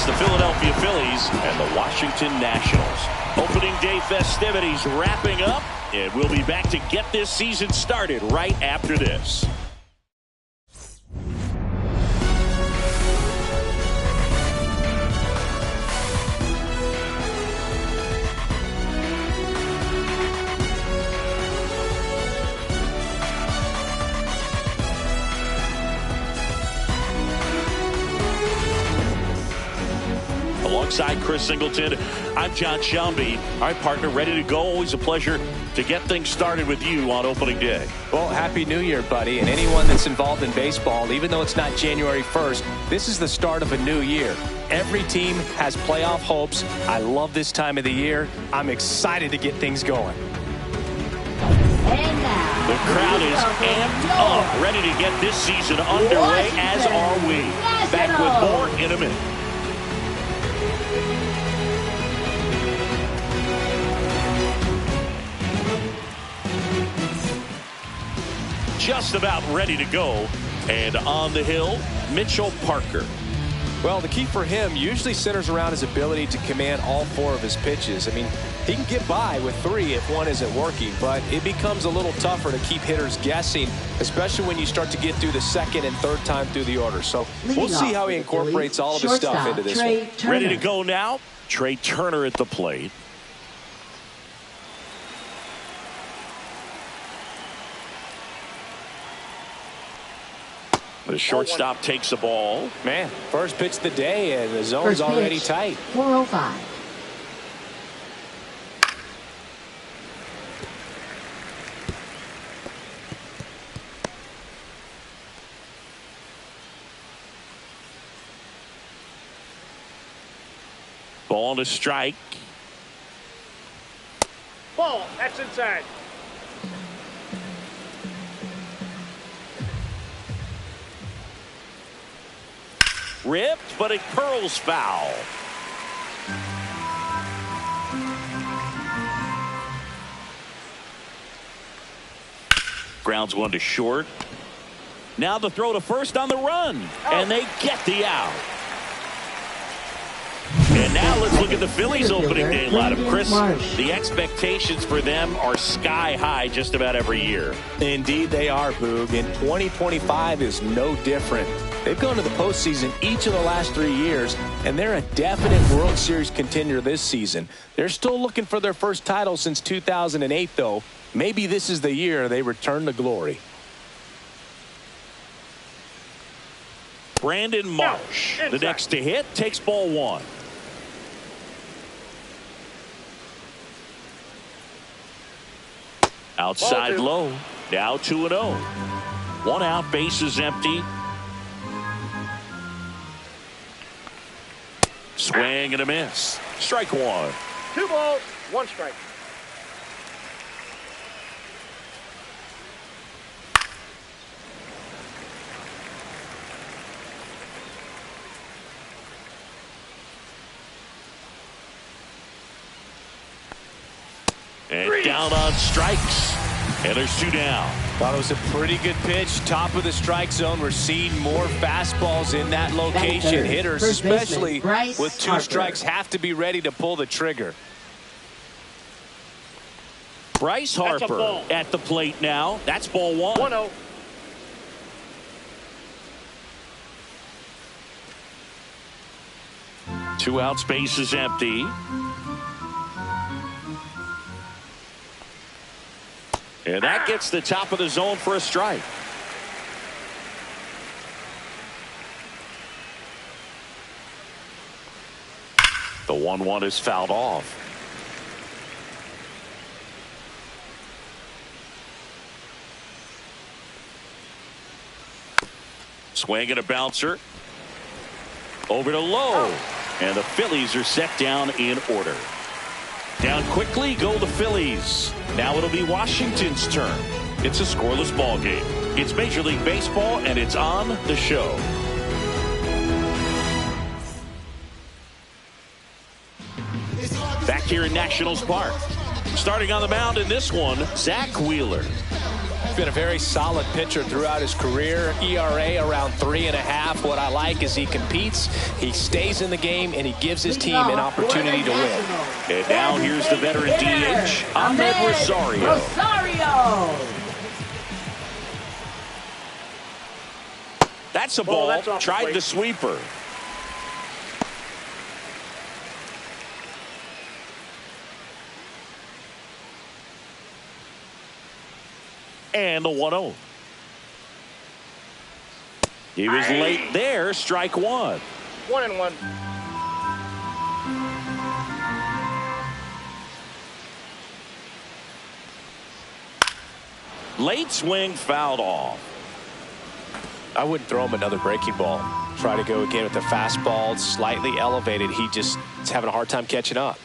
It's the Philadelphia Phillies and the Washington Nationals. Opening day festivities wrapping up, and we'll be back to get this season started right after this. Alongside Chris Singleton, I'm John Shelby. Our partner ready to go. Always a pleasure to get things started with you on opening day. Well, Happy New Year, buddy. And anyone that's involved in baseball, even though it's not January 1st, this is the start of a new year. Every team has playoff hopes. I love this time of the year. I'm excited to get things going. And now, the crowd is amped up, ready to get this season underway, as are we. Back with more in a minute. Just about ready to go, and on the hill, Mitchell Parker. Well, the key for him usually centers around his ability to command all four of his pitches. I mean, he can get by with three if one isn't working, but it becomes a little tougher to keep hitters guessing, especially when you start to get through the second and third time through the order. So we'll see how he incorporates all of his stuff into this one. Ready to go now, Trey Turner at the plate. The shortstop takes the ball. Man, first pitch of the day, and the zone's already tight. 405. Ball to strike. Ball, that's inside. Ripped, but it curls foul. Grounds one to short. Now the throw to first on the run, and they get the out. And now let's look at the Phillies opening day lineup. Chris, the expectations for them are sky high just about every year. Indeed they are, Boog, and 2025 is no different. They've gone to the postseason each of the last 3 years, and they're a definite World Series contender this season. They're still looking for their first title since 2008, though. Maybe this is the year they return to glory. Brandon Marsh, the next to hit, takes ball one. Outside low, now 2-0. 1 out, base is empty. Swing and a miss. Strike one. 2 balls, 1 strike. And down on strikes. And there's 2 down. Well, it was a pretty good pitch. Top of the strike zone. We're seeing more fastballs in that location. Hitters, especially with 2 strikes, have to be ready to pull the trigger. Bryce Harper at the plate now. That's ball 1. 1-0. Two outs, base is empty. And that gets the top of the zone for a strike. The 1-1 is fouled off. Swing and a bouncer. Over to low. And the Phillies are set down in order. Down quickly go the Phillies. Now it'll be Washington's turn. It's a scoreless ball game. It's Major League Baseball, and it's on the show. Back here in Nationals Park. Starting on the mound in this one, Zach Wheeler. He's been a very solid pitcher throughout his career. ERA around 3.5. What I like is he competes, he stays in the game, and he gives his team an opportunity to win. And now here's the veteran DH, Ahmed Rosario. That's a ball. That's off the Tried plate. the sweeper. And the 1-0. He was late there. Strike one. 1-1. Late swing fouled off. I wouldn't throw him another breaking ball. Try to go again with the fastball, slightly elevated. He just is having a hard time catching up.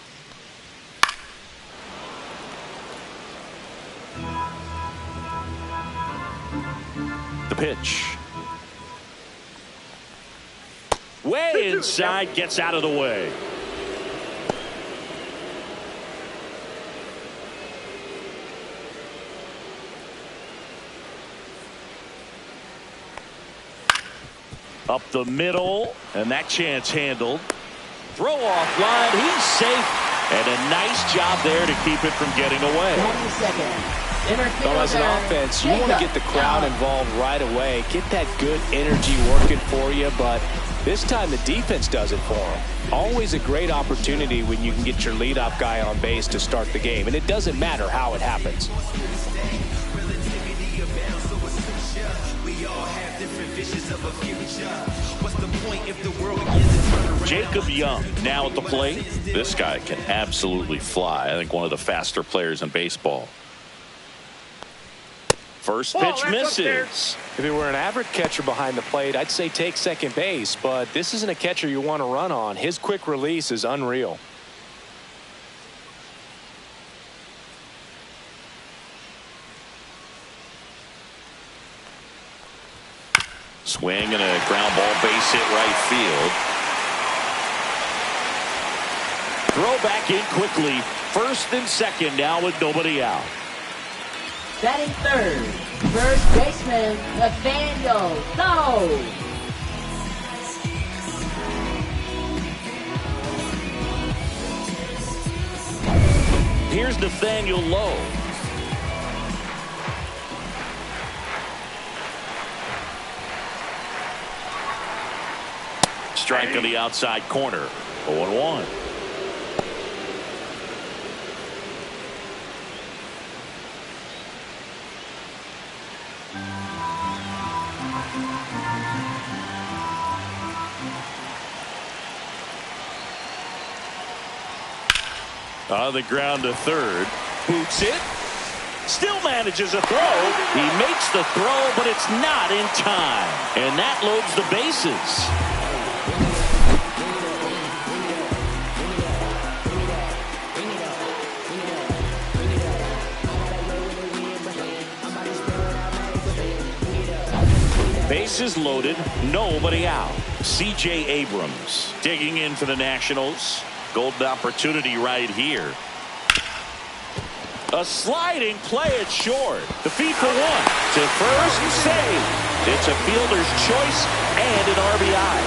The pitch. Way inside, gets out of the way. Up the middle, and that chance handled. Throw off line, he's safe. And a nice job there to keep it from getting away. Well, as an offense, you want to get the crowd involved right away. Get that good energy working for you, but this time the defense does it for them. Always a great opportunity when you can get your leadoff guy on base to start the game, and it doesn't matter how it happens. Jacob Young now at the plate. This guy can absolutely fly. I think one of the faster players in baseball. First pitch misses. If he were an average catcher behind the plate, I'd say take second base, but this isn't a catcher you want to run on. His quick release is unreal. Swing and a ground ball, base hit right field. Throw back in quickly. First and second now with nobody out. Batting third, first baseman, Nathaniel Lowe. Here's Nathaniel Lowe. Strike on the outside corner. 0-1. On the ground to third. Boots it. Still manages a throw. He makes the throw, but it's not in time. And that loads the bases. Bases loaded, nobody out. C.J. Abrams digging in for the Nationals. Golden opportunity right here. A sliding play it short. The feed for one. To first, save. It's a fielder's choice and an RBI.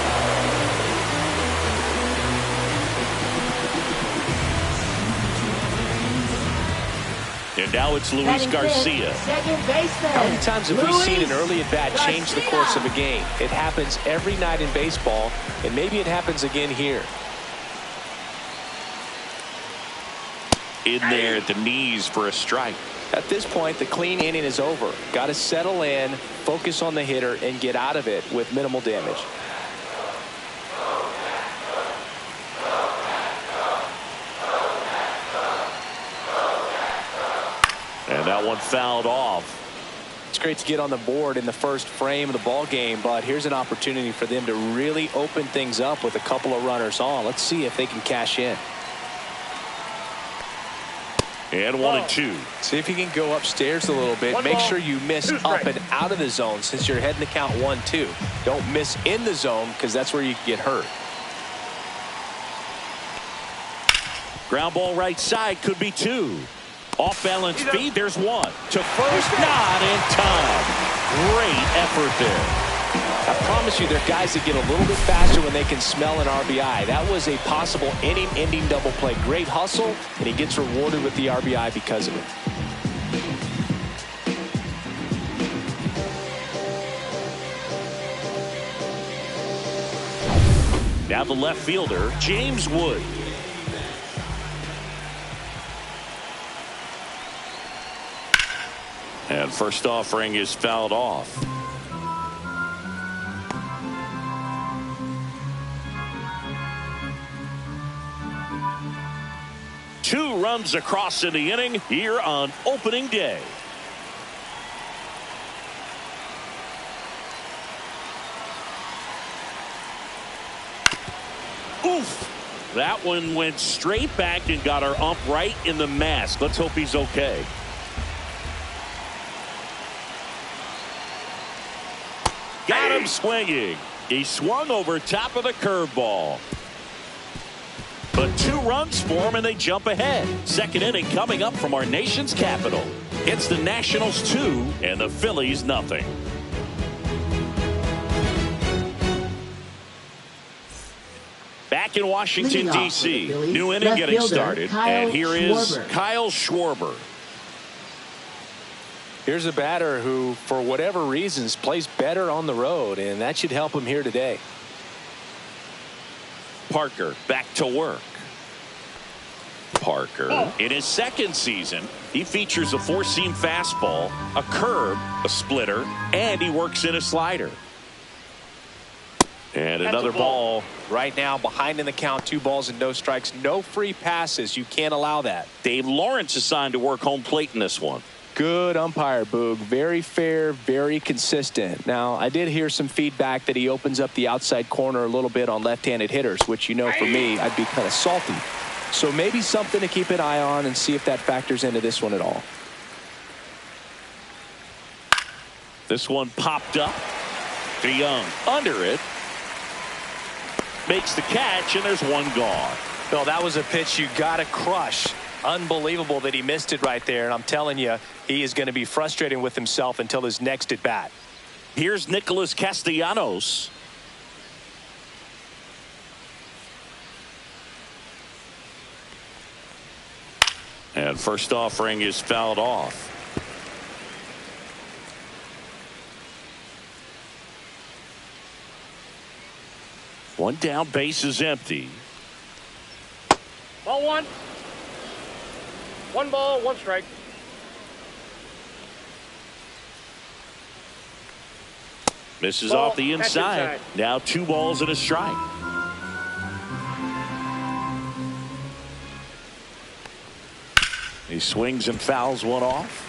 And now it's Luis Garcia. Second baseman. How many times have we seen an early at bat change the course of a game? It happens every night in baseball, and maybe it happens again here. In there at the knees for a strike. At this point, the clean inning is over. Got to settle in, focus on the hitter, and get out of it with minimal damage. And that one fouled off. It's great to get on the board in the first frame of the ball game, but here's an opportunity for them to really open things up with a couple of runners on. Let's see if they can cash in. And 1-2. See if you can go upstairs a little bit. Make sure you miss up and out of the zone since you're heading to count 1-2. Don't miss in the zone because that's where you can get hurt. Ground ball right side, could be two. Off balance feed. There's one to first. Not in time. Great effort there. I promise you, there are guys that get a little bit faster when they can smell an RBI. That was a possible inning-ending double play. Great hustle, and he gets rewarded with the RBI because of it. Now the left fielder, James Wood. And first offering is fouled off. Two runs across in the inning here on opening day. Oof. That one went straight back and got our ump right in the mask. Let's hope he's okay. Got him swinging. He swung over top of the curveball. But 2 runs for him and they jump ahead. Second inning coming up from our nation's capital. It's the Nationals 2 and the Phillies nothing. Back in Washington, D.C. New inning getting started. And here is Kyle Schwarber. Here's a batter who, for whatever reasons, plays better on the road, and that should help him here today. Parker back to work. Parker in his second season, he features a 4-seam fastball, a curve, a splitter, and he works in a slider. And another ball. Right now, behind in the count, 2 balls and no strikes, no free passes. You can't allow that. Dave Lawrence assigned to work home plate in this one. Good umpire, Boog. Very fair, very consistent. Now, I did hear some feedback that he opens up the outside corner a little bit on left-handed hitters, which, you know, for me, I'd be kind of salty. So maybe something to keep an eye on and see if that factors into this one at all. This one popped up. DeYoung under it. Makes the catch, and there's one gone. No, that was a pitch you got to crush. Unbelievable that he missed it right there, and I'm telling you, he is going to be frustrated with himself until his next at bat. Here's Nicholas Castellanos. And first offering is fouled off. One down, base is empty. Ball 1. 1 ball, 1 strike. Misses Ball, off the inside. Now 2 balls and a strike. He swings and fouls one off.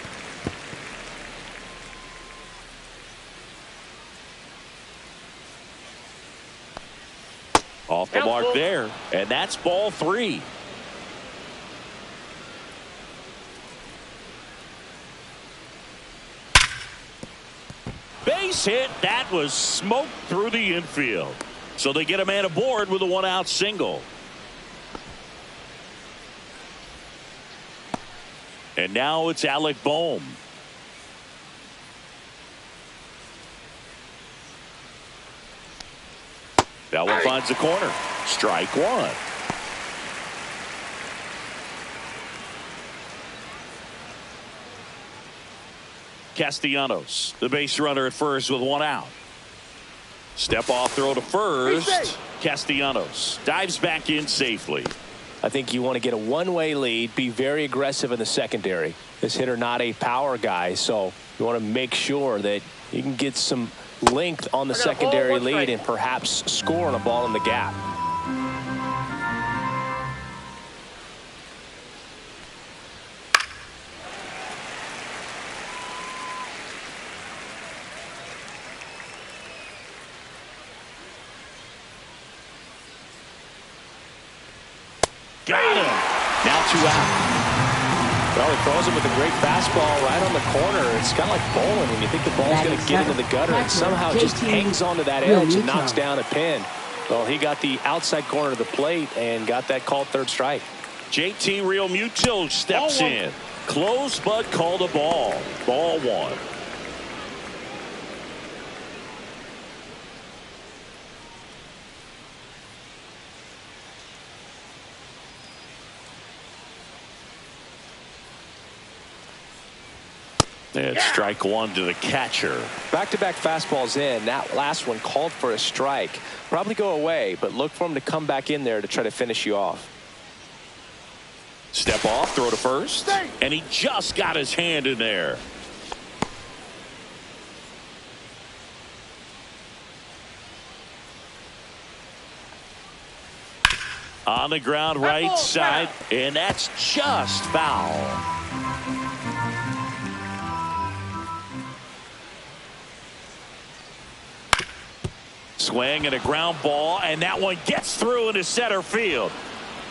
Off the mark there, and that's ball 3. Base hit. That was smoked through the infield. So they get a man aboard with a 1-out single. And now it's Alec Bohm. That one finds the corner. Strike 1. Castellanos, the base runner at first with 1 out. Step off throw to first. Castellanos dives back in safely. I think you want to get a one-way lead, be very aggressive in the secondary. This hitter not a power guy, so you want to make sure that you can get some length on the secondary lead and perhaps score on a ball in the gap. Got him. Now 2 out. Well, he throws him with a great fastball right on the corner. It's kind of like bowling when you think the ball's going to get into the gutter and somehow just hangs onto that edge and knocks down a pin. Well, he got the outside corner of the plate and got that called 3rd strike. JT Realmuto steps in. Close, but called a ball. Ball one. And strike one to the catcher. Back-to-back fastballs in. That last one called for a strike. Probably go away, but look for him to come back in there to try to finish you off. Step off, throw to first, and he just got his hand in there. On the ground, right side, and that's just foul. Swing and a ground ball, and that one gets through into center field.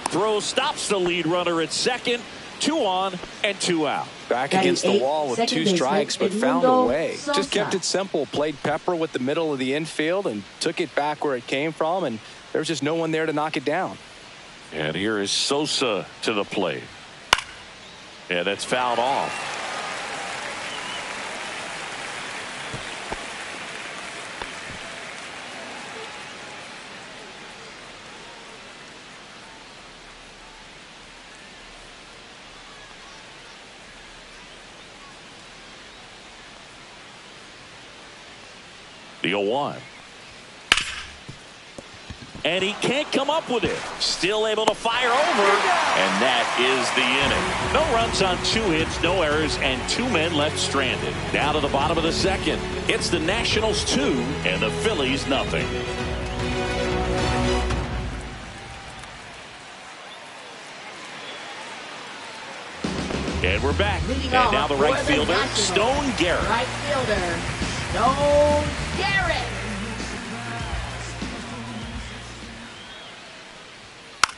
Throw stops the lead runner at second. 2 on and 2 out. Back against the wall with 2 strikes, but found a way. Just kept it simple. Played pepper with the middle of the infield and took it back where it came from, and there's just no one there to knock it down. And here is Sosa to the plate. And that's fouled off. The 0-1. And he can't come up with it. Still able to fire over. And that is the inning. No runs on 2 hits, no errors, and 2 men left stranded. Down to the bottom of the second. It's the Nationals 2 and the Phillies nothing. And we're back. And now the right fielder, Stone Garrett. Right fielder, Stone Garrett.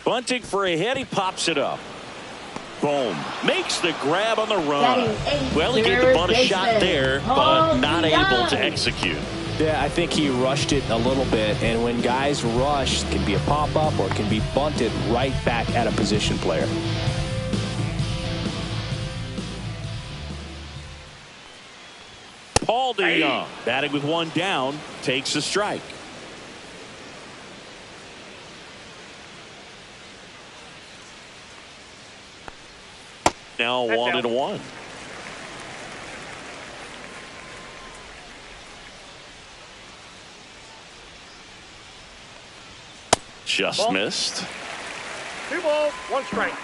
Bunting for a hit, he pops it up. Boom. Makes the grab on the run. Well, he gave the bunt a shot there, but not able to execute. Yeah, I think he rushed it a little bit, and when guys rush, it can be a pop-up or it can be bunted right back at a position player. Paul DeYoung, batting with 1 down, takes a strike. Now 1-1. Just missed. 2 balls, 1 strike.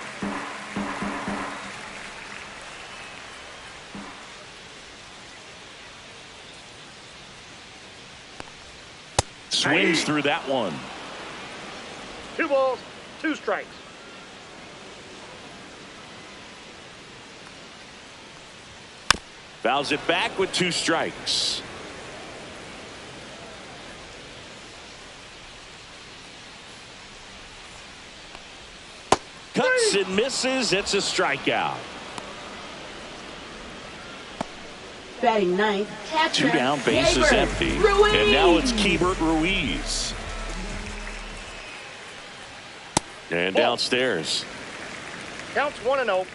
Swings through that one. 2 balls, 2 strikes. Fouls it back with 2 strikes. Cuts and misses. It's a strikeout. Batting ninth, catcher. 2 down, base is empty. Ruiz. And now it's Keibert Ruiz. And downstairs. Counts 1-0.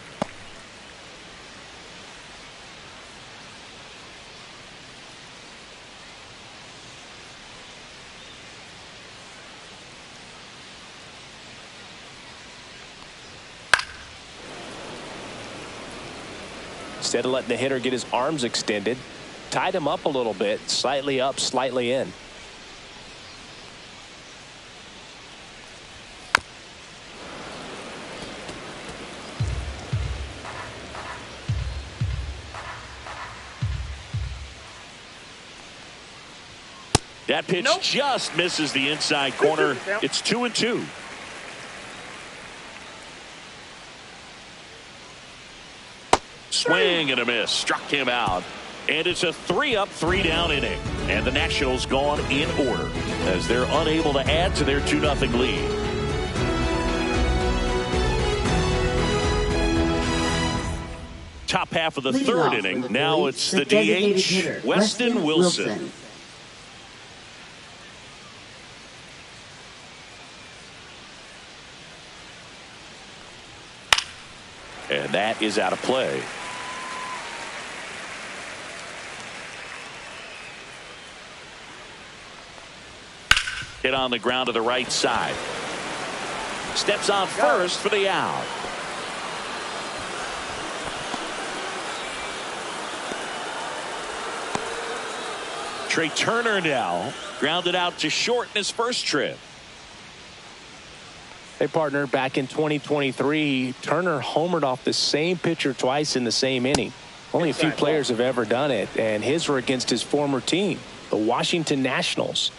Instead of letting the hitter get his arms extended, tied him up a little bit, slightly up, slightly in. That pitch just misses the inside corner. It's 2-2. Swing and a miss. Struck him out. And it's a 3-up, 3-down inning. And the Nationals gone in order as they're unable to add to their 2-0 lead. Top half of the third inning. Now it's the DH, Weston Wilson. And that is out of play. Hit on the ground to the right side. Steps on first for the out. Trey Turner now grounded out to short in his first trip. Hey, partner, back in 2023, Turner homered off the same pitcher twice in the same inning. Only a few players have ever done it, and his were against his former team, the Washington Nationals.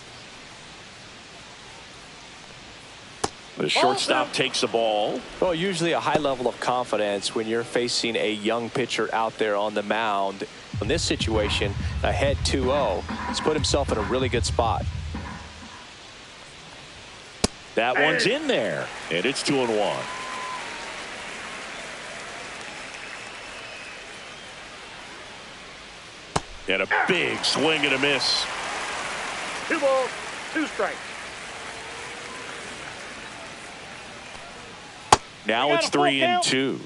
The shortstop takes the ball. Well, usually a high level of confidence when you're facing a young pitcher out there on the mound. In this situation, ahead 2-0, he's put himself in a really good spot. That one's in there, and it's 2-1. And a big swing and a miss. 2 balls, 2 strikes. Now it's 3-2.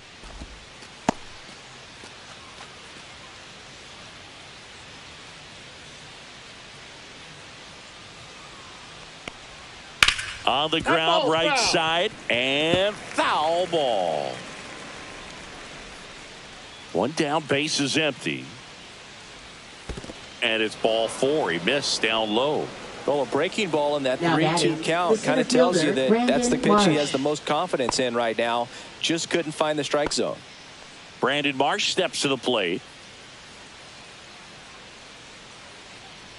On the ground, right side, and foul ball. One down, base is empty. And it's ball 4. He missed down low. Well, a breaking ball in that 3-2 count kind of tells you that that's the pitch he has the most confidence in right now. Just couldn't find the strike zone. Brandon Marsh steps to the plate.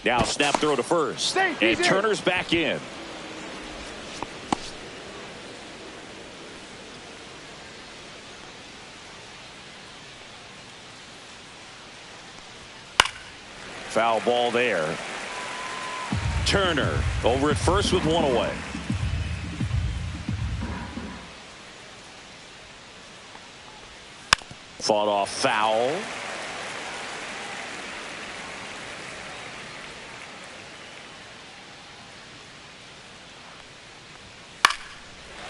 Now snap throw to first. And Turner's back in. Foul ball there. Turner over at first with 1 away. Fought off foul.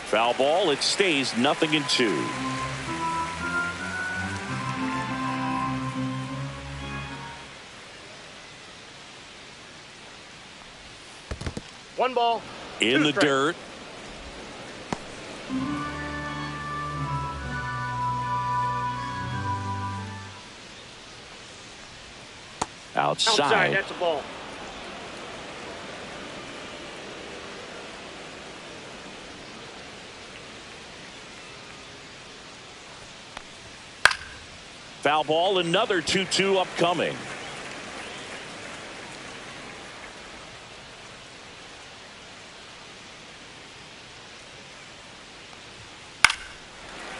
Foul ball. It stays 0-2. One ball. In the dirt. Outside. That's a ball. Foul ball. Another 2-2 upcoming.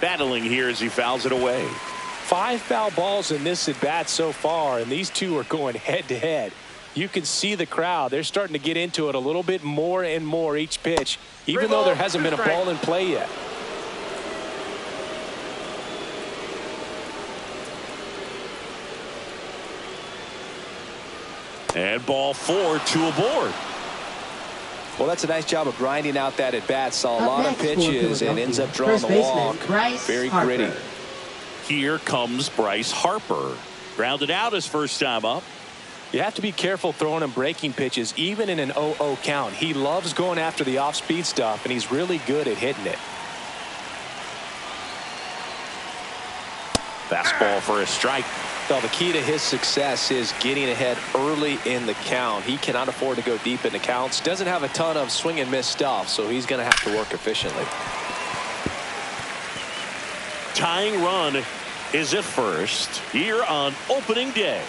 Battling here as he fouls it away. 5 foul balls in this at bat so far, and these two are going head to head. You can see the crowd. They're starting to get into it a little bit more and more each pitch, even though there hasn't been a ball in play yet. And ball 4, 2 aboard. Well, that's a nice job of grinding out that at bat. Saw a lot of pitches and ends up drawing the walk. Very gritty. Here comes Bryce Harper. Grounded out his first time up. You have to be careful throwing him breaking pitches, even in an 0-0 count. He loves going after the off-speed stuff, and he's really good at hitting it. Fastball for a strike. Well, the key to his success is getting ahead early in the count. He cannot afford to go deep in the counts. Doesn't have a ton of swing and miss stuff, so he's going to have to work efficiently. Tying run is at first here on opening day.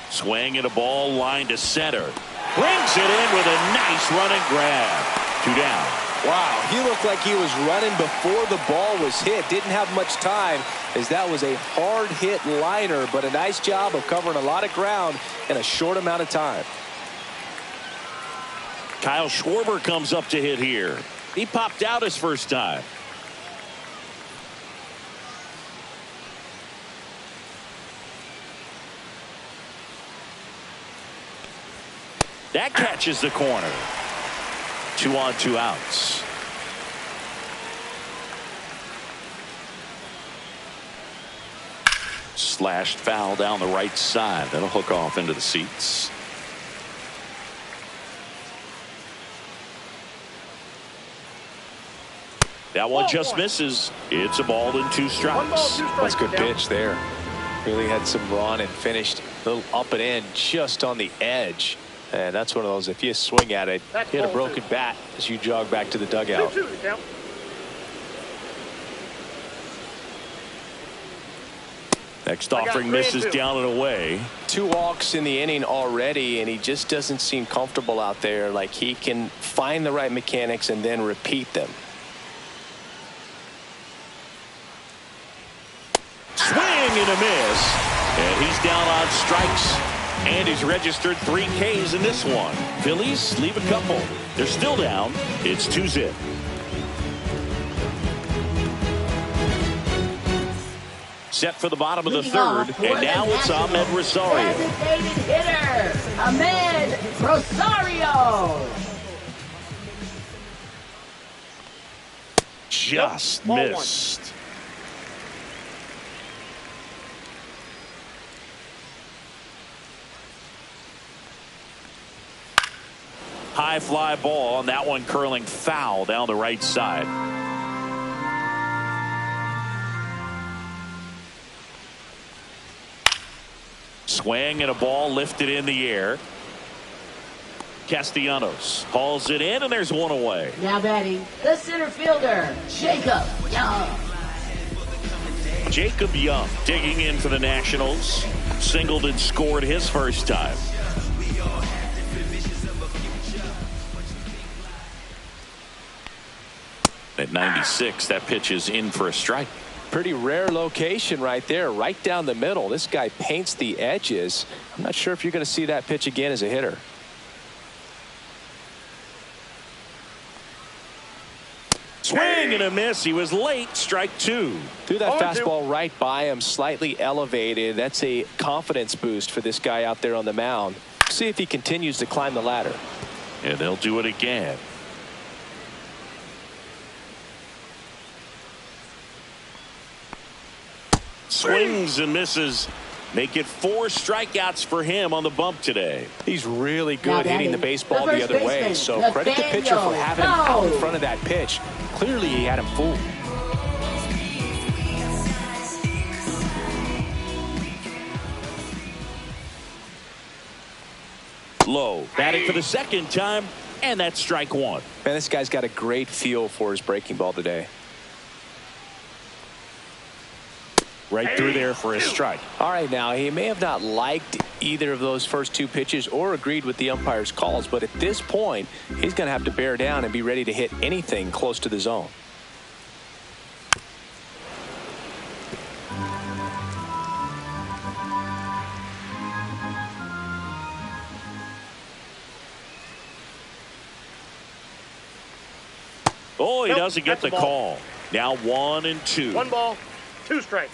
Swing and a ball line to center. Brings it in with a nice running grab. 2 down. Wow, he looked like he was running before the ball was hit. Didn't have much time, as that was a hard hit liner, but a nice job of covering a lot of ground in a short amount of time. Kyle Schwarber comes up to hit here. He popped out his first time. That catches the corner. 2 on, 2 outs. Slashed foul down the right side. That'll hook off into the seats. That one just misses. It's a ball and 2 strikes. That's a good pitch there. Really had some run and finished a little up and in just on the edge. And that's one of those, if you swing at it, hit a broken bat as you jog back to the dugout. 2-2 the count. Next offering misses down and away. 2 walks in the inning already, and he just doesn't seem comfortable out there. Like he can find the right mechanics and then repeat them. Swing and a miss. And he's down on strikes. And he's registered 3 Ks in this one. Phillies leave a couple. They're still down. It's 2-zip. Set for the bottom of the third. And now it's Ahmed Rosario. Designated hitter, Ahmed Rosario. Just missed. High fly ball, and that one curling foul down the right side. Swing and a ball lifted in the air. Castellanos hauls it in, and there's one away. Now batting, the center fielder, Jacob Young. Jacob Young digging in for the Nationals. Singled and scored his first time. At 96, that pitch is in for a strike. Pretty rare location right there, right down the middle. This guy paints the edges. I'm not sure if you're going to see that pitch again as a hitter. Swing and a miss. He was late. Strike 2. Threw that fastball right by him, slightly elevated. That's a confidence boost for this guy out there on the mound. See if he continues to climb the ladder. And they'll do it again. Swings and misses. Make it 4 strikeouts for him on the bump today. He's really good hitting the baseball the other way. So credit the pitcher for having him out in front of that pitch. Clearly he had him fooled. Low batting for the second time, and that's strike 1. Man, this guy's got a great feel for his breaking ball today. Right through there for a strike. All right, now he may have not liked either of those first 2 pitches or agreed with the umpire's calls, but at this point he's going to have to bear down and be ready to hit anything close to the zone. Oh, he doesn't get the call. Now 1-2. 1 ball, 2 strikes.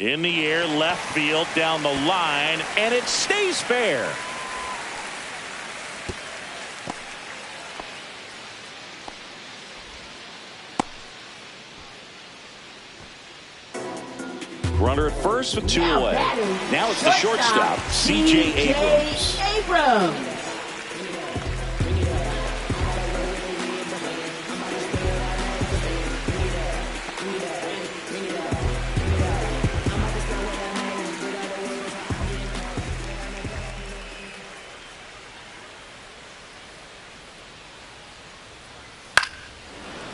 In the air, left field, down the line, and it stays fair. Runner at first with 2 away. Now it's the shortstop, C.J. Abrams.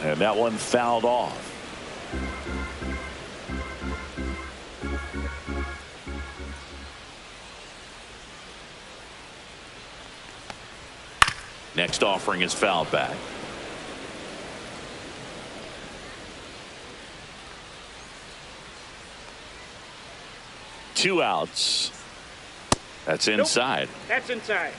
And that one fouled off. Next offering is fouled back. Two outs. That's inside. Nope. That's inside.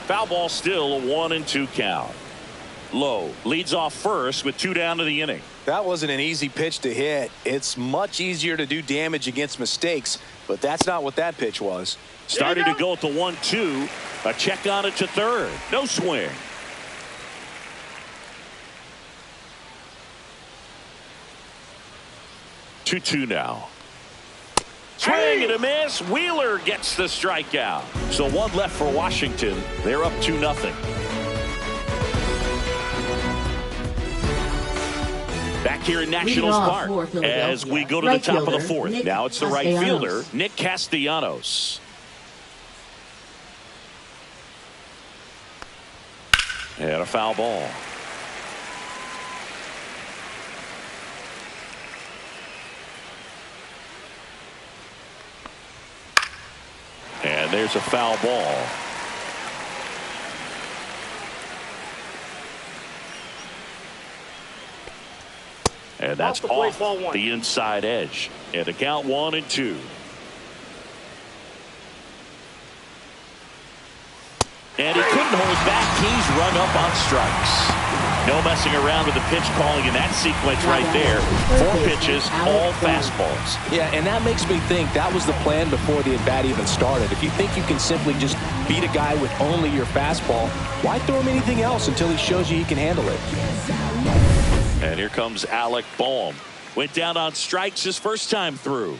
Foul ball, still a 1-2 count. Low leads off first with 2 down to the inning. That wasn't an easy pitch to hit. It's much easier to do damage against mistakes, but that's not what that pitch was. Started to go at the 1-2. A check on it to third. No swing. Two now. Swing and a miss. Wheeler gets the strikeout. So 1 left for Washington. They're up 2-0. Back here in Nationals Park as we go to the top of the 4th. Now it's the right fielder, Nick Castellanos. And a foul ball. And there's a foul ball. And that's off the inside edge. And the count 1-2. And he couldn't hold back. He's run up on strikes. No messing around with the pitch calling in that sequence right there. 4 pitches, all fastballs. Yeah, and that makes me think that was the plan before the at-bat even started. If you think you can simply just beat a guy with only your fastball, why throw him anything else until he shows you he can handle it? And here comes Alec Boehm. Went down on strikes his first time through.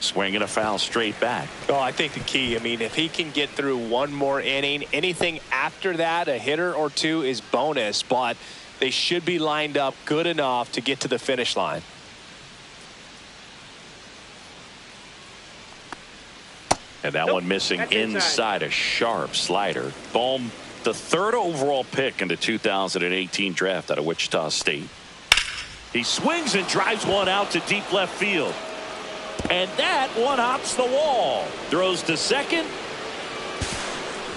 Swinging a foul straight back. Oh, I think the key, I mean, if he can get through 1 more inning, anything after that, a hitter or 2 is bonus, but they should be lined up good enough to get to the finish line. And that one missing inside, a sharp slider. Boehm, the 3rd overall pick in the 2018 draft out of Wichita State. He swings and drives one out to deep left field. And that one hops the wall. Throws to second.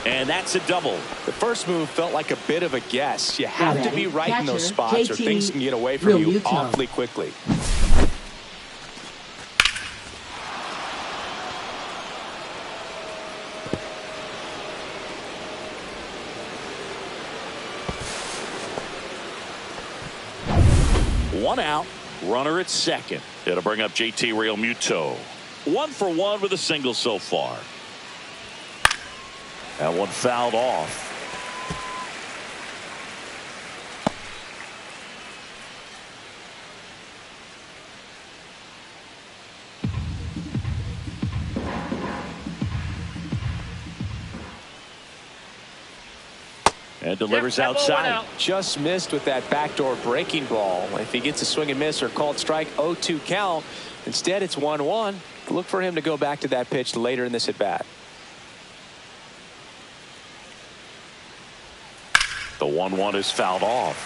And that's a double. The first move felt like a bit of a guess. You have to be right in those spots or things can get away from you awfully quickly. One out. Runner at second. It'll bring up JT Realmuto. 1 for 1 with a single so far. That one fouled off. And delivers outside. Just missed with that backdoor breaking ball. If he gets a swing and miss or called strike, 0-2 count. Instead, it's 1-1. Look for him to go back to that pitch later in this at bat. The 1-1 is fouled off.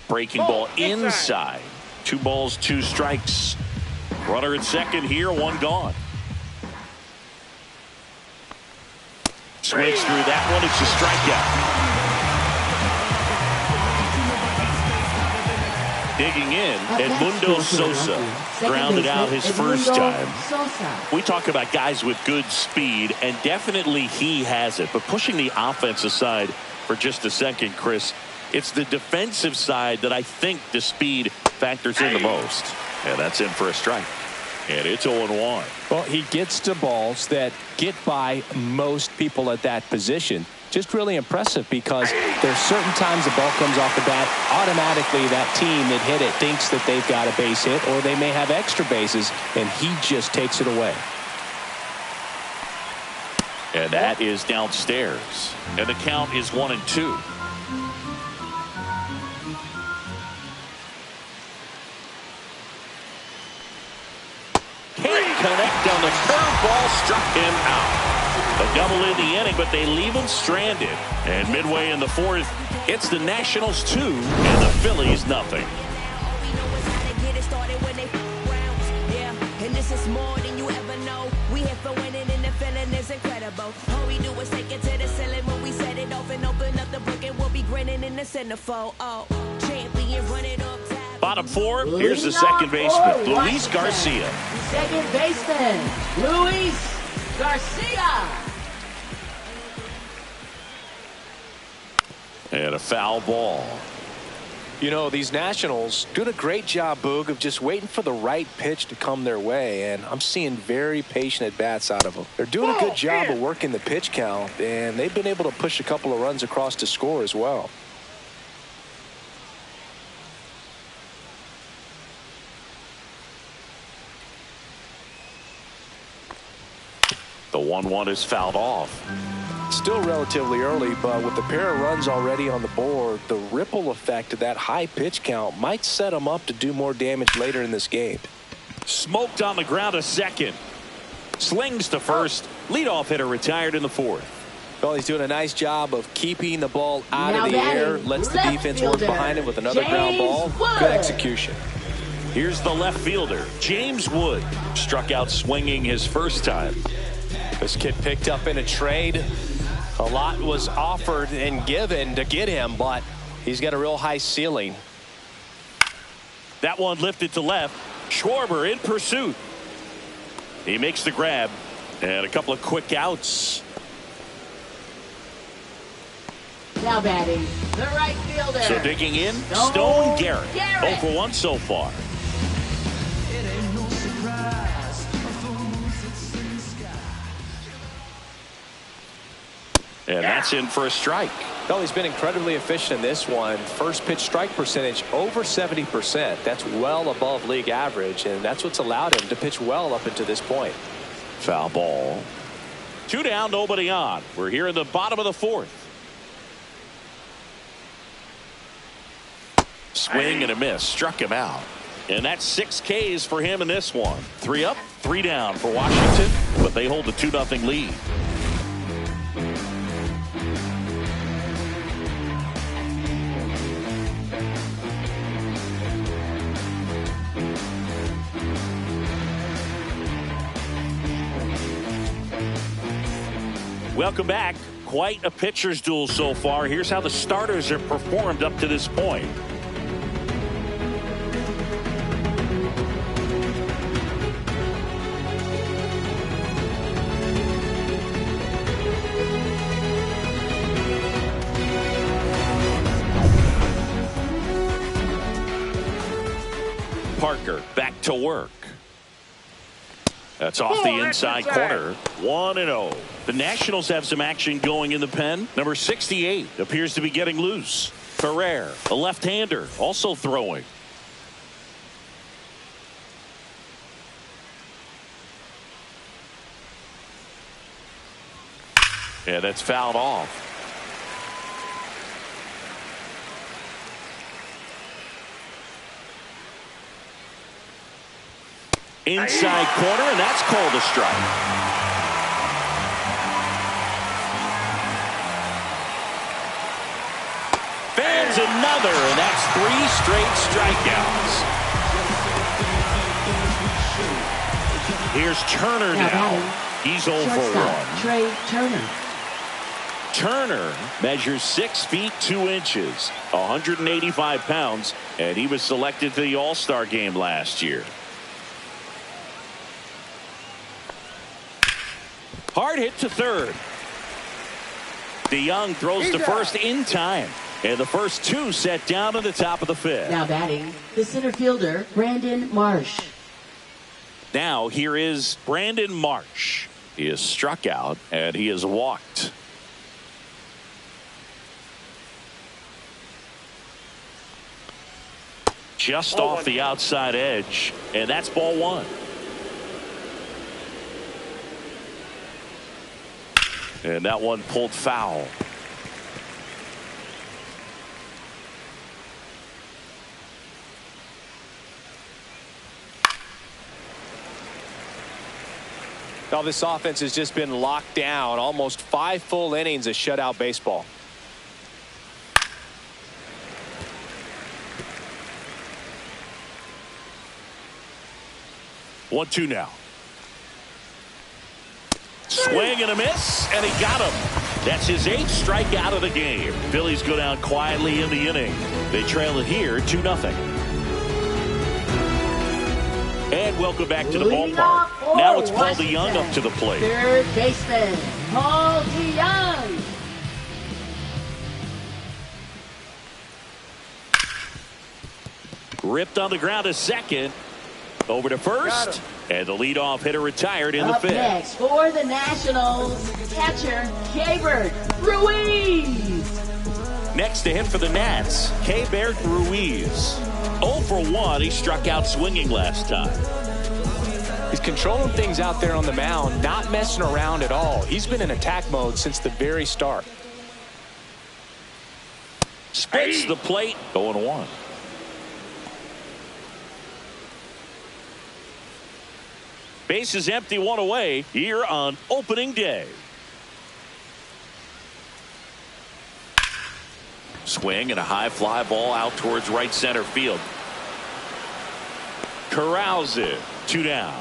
Breaking ball inside. 2 balls, 2 strikes. Runner at second here, 1 gone. Swings through that one. It's a strikeout. Digging in, Edmundo Sosa grounded out his first time. We talk about guys with good speed, and definitely he has it. But pushing the offense aside for just a second, Chris, it's the defensive side that I think the speed factors in the most. And that's in for a strike. And it's 0-1. Well, he gets to balls that get by most people at that position. Just really impressive because there's certain times the ball comes off the bat, automatically that team that hit it thinks that they've got a base hit or they may have extra bases, and he just takes it away. And that is downstairs. And the count is 1-2. Connect on the curveball, struck him out. A double in the inning, but they leave him stranded. And midway in the 4th, it's the Nationals 2 and the Phillies nothing. And this is more than you ever know. We here for winning and the feeling is incredible. All we do is take it to the ceiling when we set it off and open up the book and we'll be grinning in the centerfold. Oh, champion, run it up. Bottom four, here's the second baseman, Luis Garcia. Second baseman, Luis Garcia. And a foul ball. You know, these Nationals doing a great job, Boog, of just waiting for the right pitch to come their way, and I'm seeing very patient at-bats out of them. They're doing a good job of working the pitch count, and they've been able to push a couple of runs across to score as well. The 1-1 is fouled off. Still relatively early, but with the pair of runs already on the board, the ripple effect of that high pitch count might set them up to do more damage later in this game. Smoked on the ground to second. Slings to first. Leadoff hitter retired in the fourth. Well, he's doing a nice job of keeping the ball out Now of the air. batting, Lets the left defense work fielder, behind him with another ground James ball. Wood. Good execution. Here's the left fielder, James Wood. Struck out swinging his first time. This kid picked up in a trade. A lot was offered and given to get him, but he's got a real high ceiling. That one lifted to left. Schwarber in pursuit. He makes the grab. And a couple of quick outs. Now batting, the right fielder. So digging in, Stone Garrett. 0 for 1 so far. And that's in for a strike. Well, he's been incredibly efficient in this one. First pitch strike percentage over 70%. That's well above league average, and that's what's allowed him to pitch well up until this point. Foul ball. 2 down, nobody on. We're here in the bottom of the fourth. Swing and a miss. Struck him out. And that's 6 Ks for him in this one. 3 up, 3 down for Washington, but they hold a 2-0 lead. Welcome back. Quite a pitcher's duel so far. Here's how the starters have performed up to this point. Parker back to work. That's off the inside corner. 1-0. The Nationals have some action going in the pen. Number 68 appears to be getting loose. Ferrer, a left-hander, also throwing. Yeah, that's fouled off. Inside corner, and that's called a strike. Fans another, and that's 3 straight strikeouts. Here's Turner now. He's 0 for 1. Trey Turner. Turner measures 6 feet 2 inches, 185 pounds, and he was selected for the All-Star game last year. Hard hit to third. DeYoung throws to first in time. And the first 2 set down at the top of the 5th. Now batting, the center fielder, Brandon Marsh. Now here is Brandon Marsh. He is struck out and he is walked. Just off the outside edge. And that's ball 1. And that one pulled foul. Now this offense has just been locked down. Almost 5 full innings of shutout baseball. One, 2 now. Swing and a miss, and he got him. That's his 8th strikeout of the game. Phillies go down quietly in the inning. They trail it here 2-0. And welcome back to the Leading off ballpark. for Now it's Paul DeYoung Washington, up to the plate. third baseman, Paul DeYoung. Ripped on the ground to second. Over to first. And the leadoff hitter retired in the Up fifth. next for the Nationals, catcher Keibert Ruiz. Next to hit for the Nats, Keibert Ruiz. 0 for 1. He struck out swinging last time. He's controlling things out there on the mound, not messing around at all. He's been in attack mode since the very start. Spits the plate. 0-1. Bases empty, one away here on opening day. Swing and a high fly ball out towards right center field. Corrals it. 2 down.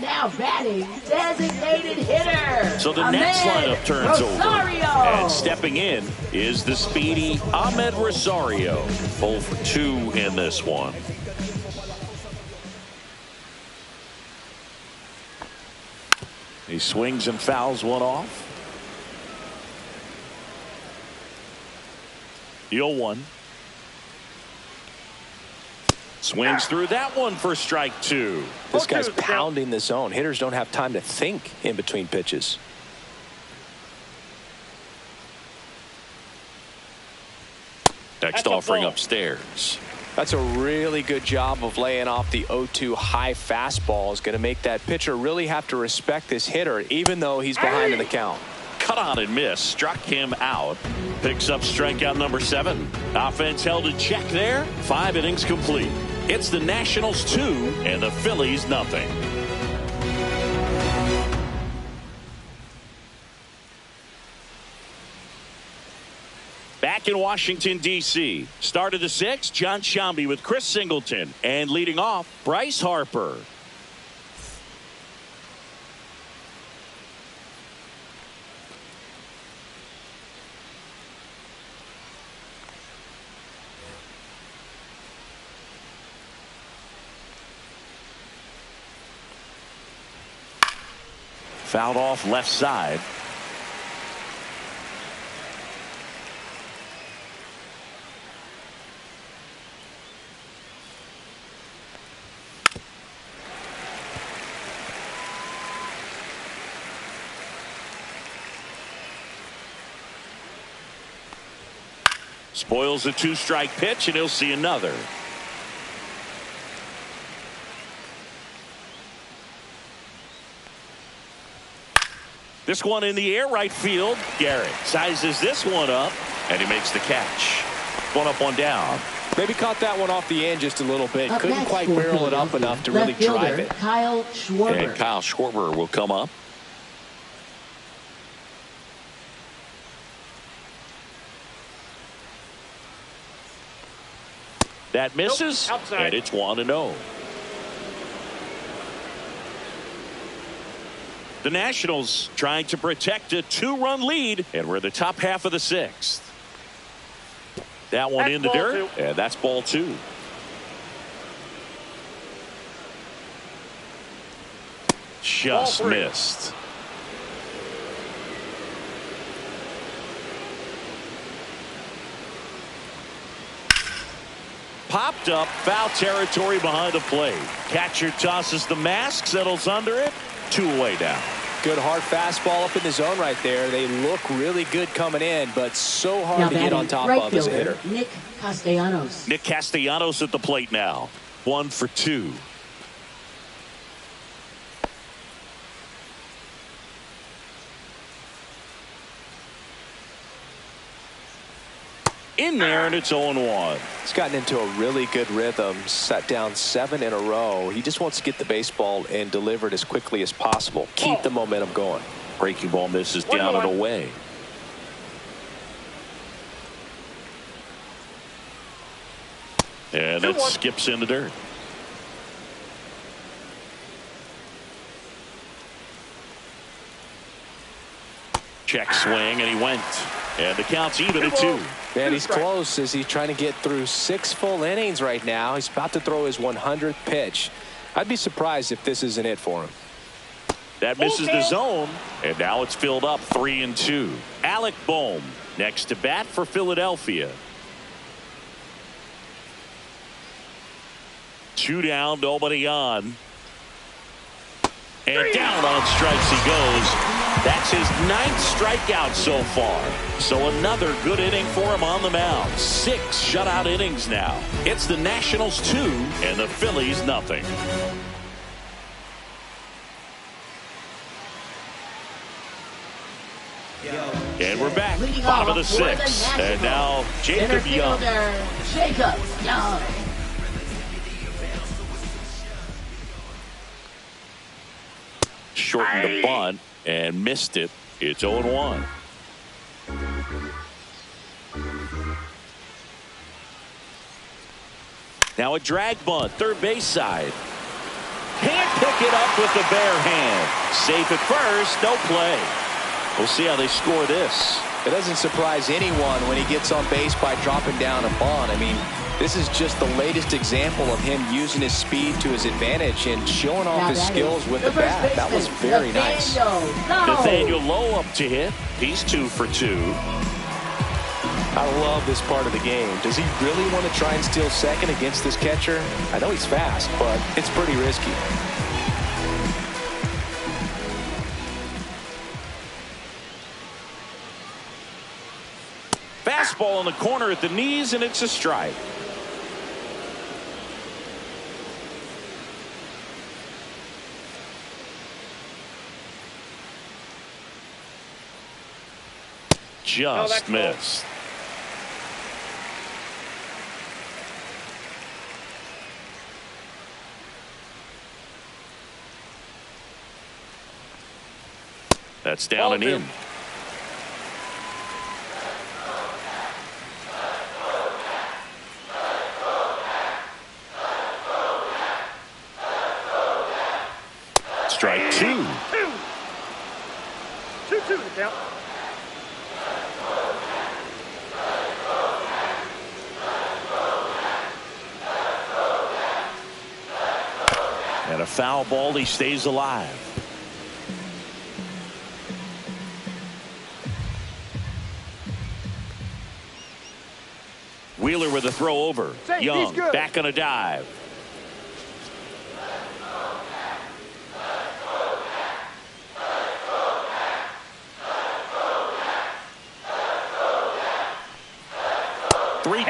Now batting, designated hitter. So the Ahmed next lineup turns Rosario. over. And stepping in is the speedy Ahmed Rosario. 0 for 2 in this one. He swings and fouls one off. The 0-1. Swings through that one for strike 2. This guy's pounding the zone. Hitters don't have time to think in between pitches. Next offering upstairs. That's a really good job of laying off the 0-2 high fastball. Is going to make that pitcher really have to respect this hitter, even though he's behind in the count. Cut on and miss. Struck him out. Picks up strikeout number 7. Offense held in check there. 5 innings complete. It's the Nationals 2 and the Phillies nothing. Back in Washington, D.C. Start of the 6th, John Sciambi with Chris Singleton. And leading off, Bryce Harper. Fouled off left side. Spoils the 2-strike pitch, and he'll see another. This one in the air, right field. Garrett sizes this one up, and he makes the catch. One up, one down. Maybe caught that one off the end just a little bit. Up Couldn't next quite for barrel it up enough to really left fielder, drive it. Kyle Schwarber. And Kyle Schwarber will come up. That misses, and it's 1-0. The Nationals trying to protect a 2-run lead, and we're in the top half of the 6th. That one in the dirt, and that's ball 2. Just missed. Popped up, foul territory behind the plate. Catcher tosses the mask, settles under it. 2 away now. Good hard fastball up in the zone right there. They look really good coming in, but so hard Now to get on top right of as a fielder, hitter. Nick Castellanos. Nick Castellanos at the plate now. 1 for 2. In there, and it's 0-1. He's gotten into a really good rhythm, set down 7 in a row. He just wants to get the baseball and deliver it as quickly as possible. Keep the momentum going. Breaking ball misses down and away. And that skips in the dirt. Check swing, and he went. And the count's even at 2. Man, he's close as he's trying to get through 6 full innings right now. He's about to throw his 100th pitch. I'd be surprised if this isn't it for him. That misses the zone, and now it's filled up 3-2. Alec Bohm next to bat for Philadelphia. 2 down, nobody on. And down on strikes he goes. That's his 9th strikeout so far. So another good inning for him on the mound. 6 shutout innings now. It's the Nationals 2 and the Phillies nothing. And we're back. Bottom of the 6th. And now Jacob Young. Jacob Young. Shortened the bunt and missed it. It's 0-1. Now a drag bunt, third base side. Can't pick it up with the bare hand. Safe at first, no play. We'll see how they score this. It doesn't surprise anyone when he gets on base by dropping down a bunt. I mean, this is just the latest example of him using his speed to his advantage and showing off his skills with the bat. That was very nice. Nathaniel Lowe up to hit. He's 2 for 2. I love this part of the game. Does he really want to try and steal second against this catcher? I know he's fast, but it's pretty risky. Fastball in the corner at the knees, and it's a strike. Just missed. That's down and in. Strike 2. 2-2 the count. And a foul ball. He stays alive. Wheeler with a throw over. Young back on a dive.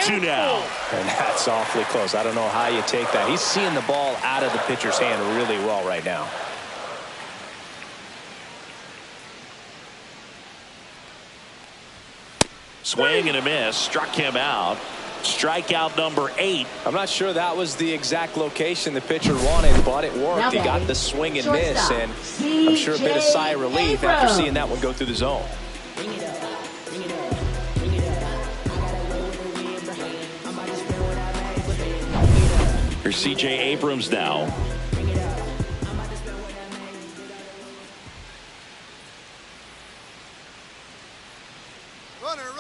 Two now. And that's awfully close. I don't know how you take that. He's seeing the ball out of the pitcher's hand really well right now. Swing and a miss. Struck him out. Strikeout number 8. I'm not sure that was the exact location the pitcher wanted, but it worked. He got the swing and miss, and I'm sure a bit of sigh of relief after seeing that one go through the zone. Here's C.J. Abrams now.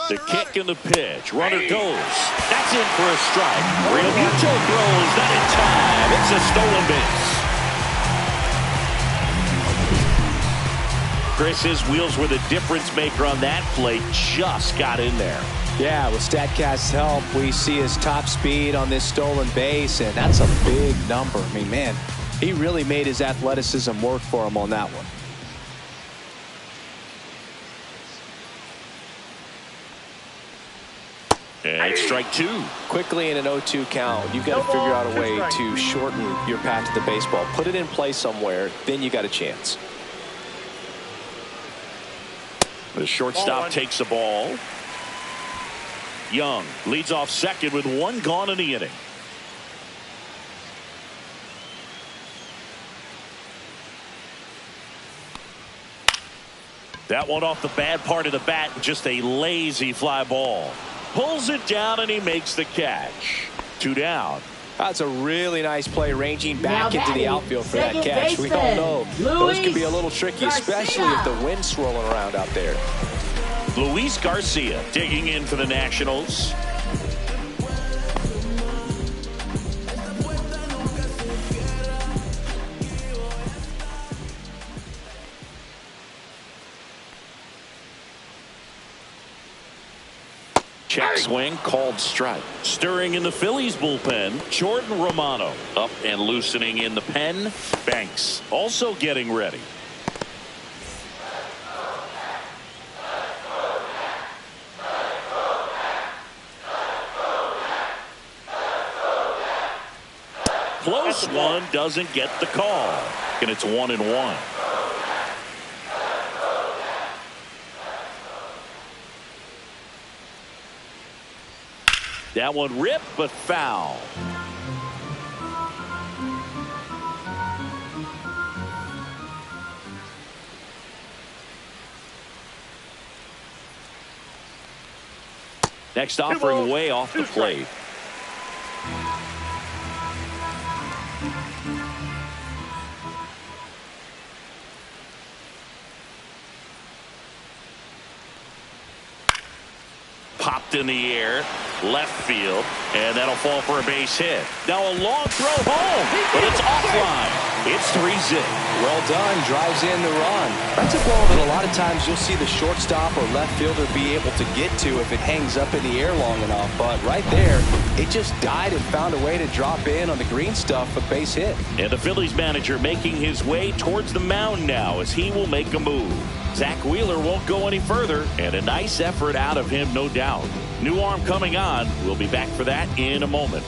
The kick and the pitch. Runner goes. That's in for a strike. Realmuto throws. Not in time. It's a stolen base. Chris, his wheels were the difference maker on that play. Just got in there. Yeah, with StatCast's help, we see his top speed on this stolen base, and that's a big number. I mean, man, he really made his athleticism work for him on that one. And it's strike 2. Quickly in an 0-2 count, you've got to figure out a way to shorten your path to the baseball. Put it in play somewhere, then you got a chance. The shortstop takes the ball. Young leads off second with 1 gone in the inning. That one off the bad part of the bat, just a lazy fly ball. Pulls it down and he makes the catch. 2 down. That's a really nice play, ranging back Now into the batting, outfield for that second catch. We all baseman, know those can be a little Luis tricky, Garcia. especially if the wind's swirling around out there. Luis Garcia digging in for the Nationals. Check swing, called strike. Stirring in the Phillies bullpen, Jordan Romano. Up and loosening in the pen, Banks. Also getting ready. Close one, doesn't get the call. And it's 1-1. That one ripped, but foul. Next offering way off the plate. Popped in the air, left field, and that'll fall for a base hit. Now a long throw home, but it's offline. It's 3-0. Well done, drives in the run. That's a ball that a lot of times you'll see the shortstop or left fielder be able to get to if it hangs up in the air long enough. But right there, it just died and found a way to drop in on the green stuff for base hit. And the Phillies manager making his way towards the mound now as he will make a move. Zach Wheeler won't go any further, and a nice effort out of him, no doubt. New arm coming on. We'll be back for that in a moment.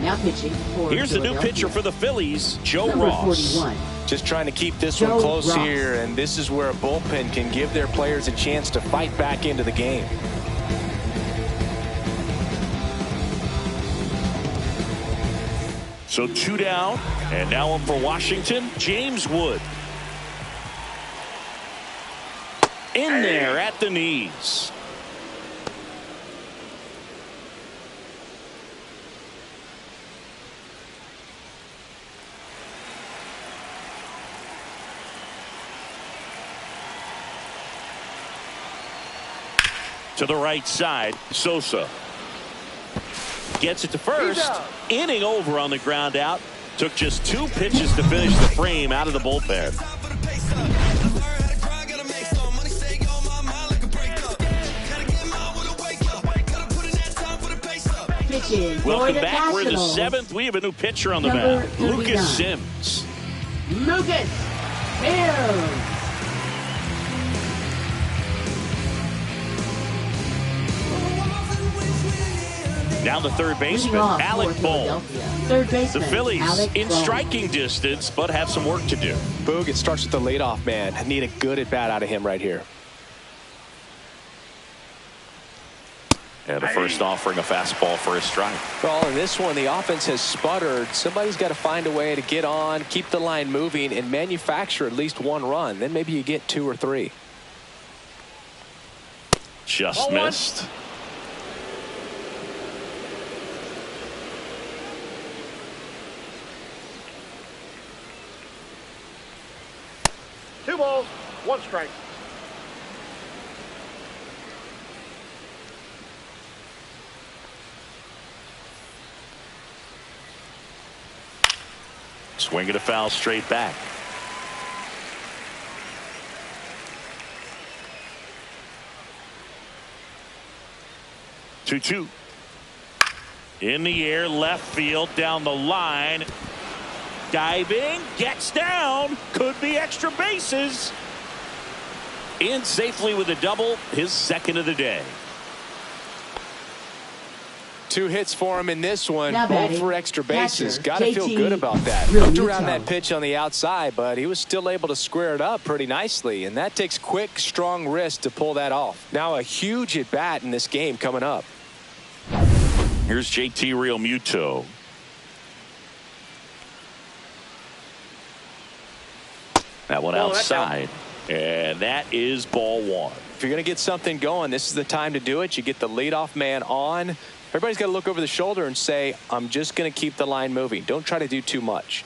Now pitching for Here's the new pitcher for the Phillies, Joe number Ross. 41. Just trying to keep this Joe one close Ross. here, and this is where a bullpen can give their players a chance to fight back into the game. So 2 down, and now in for Washington, James Wood. In there at the knees. To the right side, Sosa gets it to first. Inning over on the ground out. Took just 2 pitches to finish the frame out of the bullpen. Welcome back. We're in the 7th. We have a new pitcher on the Number mound, 39. Lucas Sims. Lucas Sims. Now the third Leading baseman, off Alec for Bohm. Philadelphia. Third The baseman, Phillies Alec in Bohm. striking distance, but have some work to do. Boog, it starts with the leadoff man. I need a good at-bat out of him right here. And the first offering a fastball for a strike. Well, in this one, the offense has sputtered. Somebody's got to find a way to get on, keep the line moving, and manufacture at least 1 run. Then maybe you get 2 or 3. Just missed. Two balls, 1 strike. Swing at a foul straight back. Two. In the air, left field, down the line. Diving, gets down, could be extra bases. In safely with a double, his second of the day. 2 hits for him in this one, Now both batting, for extra bases. catcher, Got to feel JT good about that. Real Looked around Muto. that pitch on the outside, but he was still able to square it up pretty nicely, and that takes quick, strong wrist to pull that off. Now a huge at-bat in this game coming up. Here's JT Real Muto. That one Ball, that's outside. And that is ball one. If you're going to get something going, this is the time to do it. You get the leadoff man on. Everybody's got to look over the shoulder and say, I'm just going to keep the line moving. Don't try to do too much.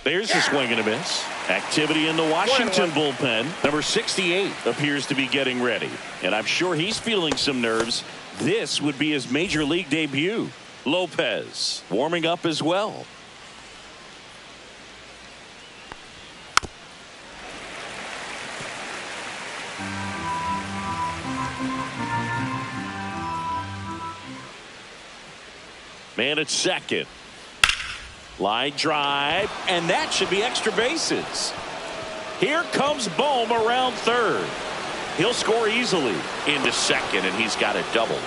There's a swing and a miss. Activity in the Washington bullpen. Number 68 appears to be getting ready. And I'm sure he's feeling some nerves. This would be his major league debut. Lopez warming up as well. Man at second. Line drive, and that should be extra bases. Here comes Bohm around third. He'll score easily into second, and he's got a double.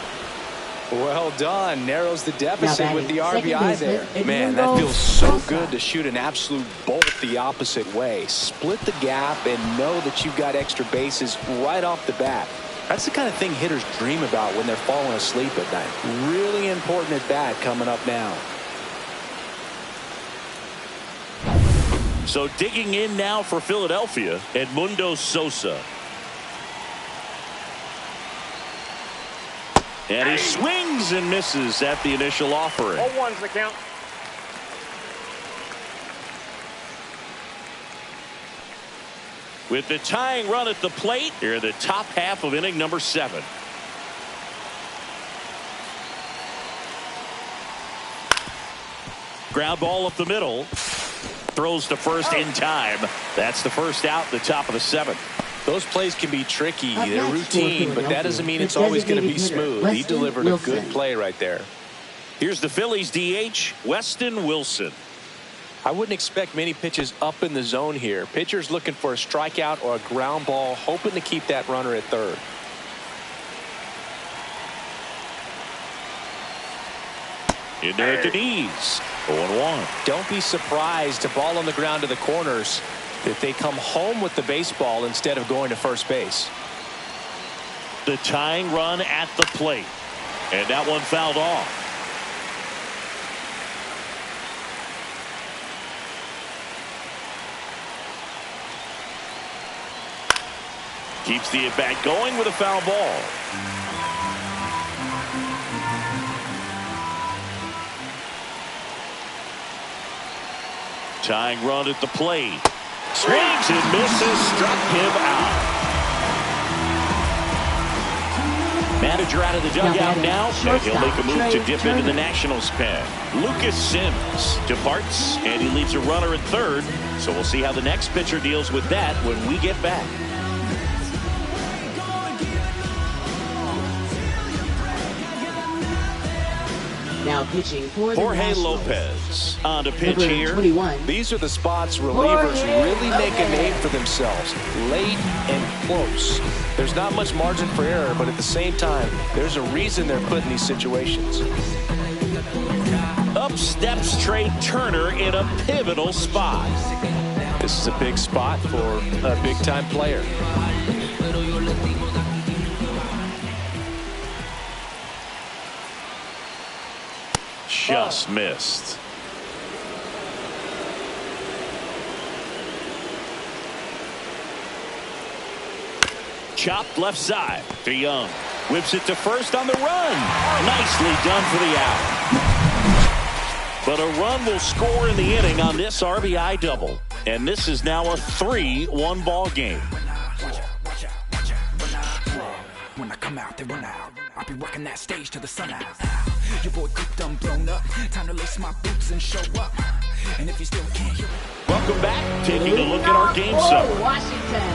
Well done. Narrows the deficit with the RBI there. Baseman, Man, that feels so good to shoot an absolute bolt the opposite way. Split the gap and know that you've got extra bases right off the bat. That's the kind of thing hitters dream about when they're falling asleep at night. Really important at bat coming up now. So digging in now for Philadelphia, Edmundo Sosa. And he swings and misses at the initial offering. 0-1's the count. With the tying run at the plate, here in the top half of inning number 7. Ground ball up the middle. Throws to first in time. That's the first out, the top of the 7th. Those plays can be tricky. They're routine, but that doesn't mean it's always going to be smooth. He delivered a good play right there. Here's the Phillies DH, Weston Wilson. I wouldn't expect many pitches up in the zone here. Pitcher's looking for a strikeout or a ground ball, hoping to keep that runner at third. In there at the knees. 0-1. Don't be surprised to ball on the ground to the corners if they come home with the baseball instead of going to first base. The tying run at the plate. And that one fouled off. Keeps the at-bat going with a foul ball. Tying run at the plate. Swings and misses. Struck him out. Manager out of the dugout now. And he'll make a move to dip into the Nationals pen. Lucas Sims departs, and he leaves a runner at third. So we'll see how the next pitcher deals with that when we get back. Now pitching for the Jorge Nationals. Lopez on to pitch Number here. 21. These are the spots relievers Jorge really make a Lopez. name for themselves. Late and close. There's not much margin for error, but at the same time, there's a reason they're put in these situations. Up steps Trey Turner in a pivotal spot. This is a big spot for a big-time player. Just missed. Chopped left side to Young. Whips it to first on the run. Nicely done for the out. But a run will score in the inning on this RBI double. And this is now a 3-1 ball game. When I come out, they run out. I'll be working that stage till the sun out. Your boy cooked, I'm blown up. Time to lace my boots and show up. And if you still can't hear it. Welcome back. Taking a look at our game summary. Washington,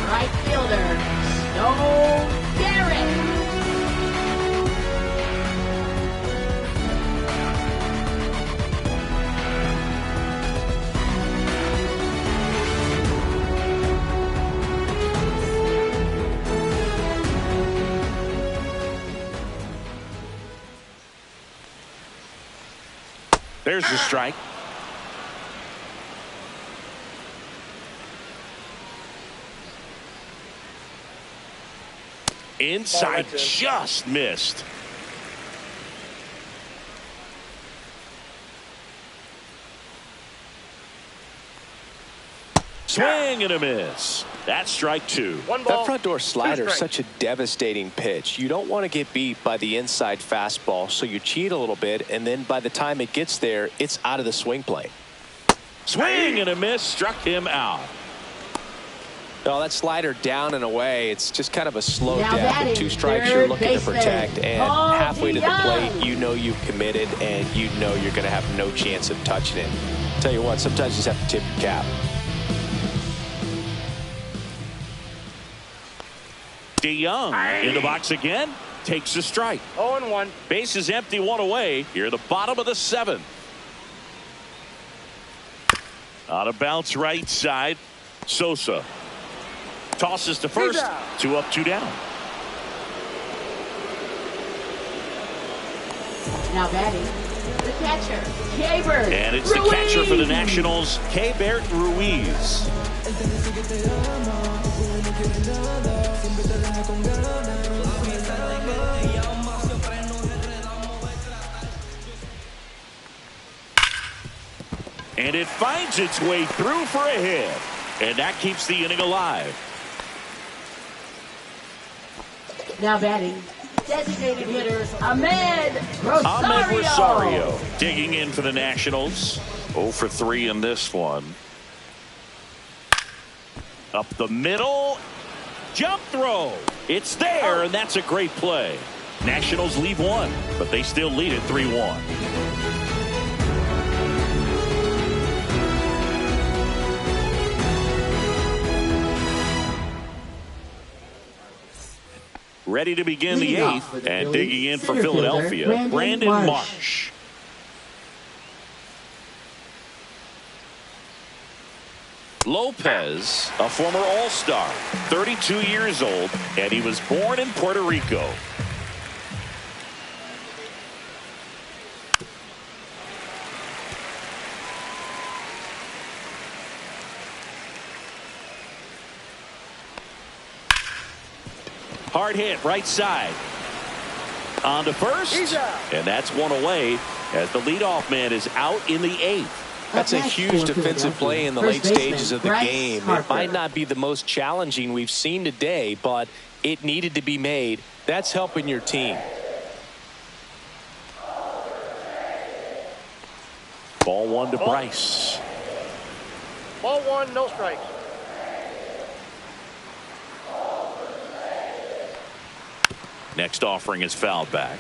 right fielder, Snow Garrett. There's the strike. Inside, just missed. Swing and a miss. That's strike 2. One ball, That front door slider is strikes. such a devastating pitch. You don't want to get beat by the inside fastball, so you cheat a little bit, and then by the time it gets there, it's out of the swing plane. Swing and a miss. Struck him out. Oh, that slider down and away. It's just kind of a slow Now death. batting, With 2 strikes, third you're looking to baseman, protect, and Paul halfway to the DeYoung. plate, you know you've committed, and you know you're going to have no chance of touching it. Tell you what, sometimes you just have to tip your cap. DeYoung in the box again. Takes a strike. 0-1. Base is empty, 1 away. Here, the bottom of the 7th. On a bounce right side. Sosa tosses to first. 2 up, 2 down. Now batting, the catcher, K-Bird. And it's the catcher for the Nationals, K-Bert Ruiz. And it finds its way through for a hit. And that keeps the inning alive. Now batting, designated hitter, Ahmed Rosario. Ahmed Rosario digging in for the Nationals. 0 for 3 in this one. Up the middle. Jump throw. It's there, and that's a great play. Nationals leave 1, but they still lead it 3-1. Ready to begin the Leading off 8th, for the and Phillies, digging in for center fielder, Philadelphia, Brandon Marsh. Marsh. Lopez, a former All-Star, 32 years old, and he was born in Puerto Rico. Hard hit, right side. On to first, He's out. and that's 1 away as the leadoff man is out in the 8th. That's a Up next huge for defensive Philadelphia, play in the first late baseman, stages of the Bryce game. It Harper. might not be the most challenging we've seen today, but it needed to be made. That's helping your team. Ball 1 to Bryce. Ball 1, no strikes. Next offering is fouled back.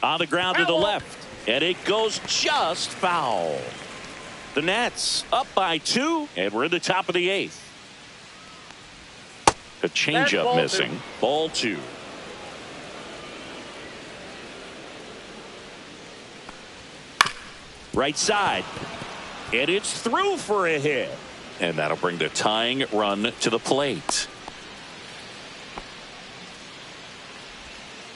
On the ground to the left, and it goes just foul. The Nats up by 2, and we're in the top of the 8th. A changeup ball missing. 2. Ball 2. Right side. And it's through for a hit. And that'll bring the tying run to the plate.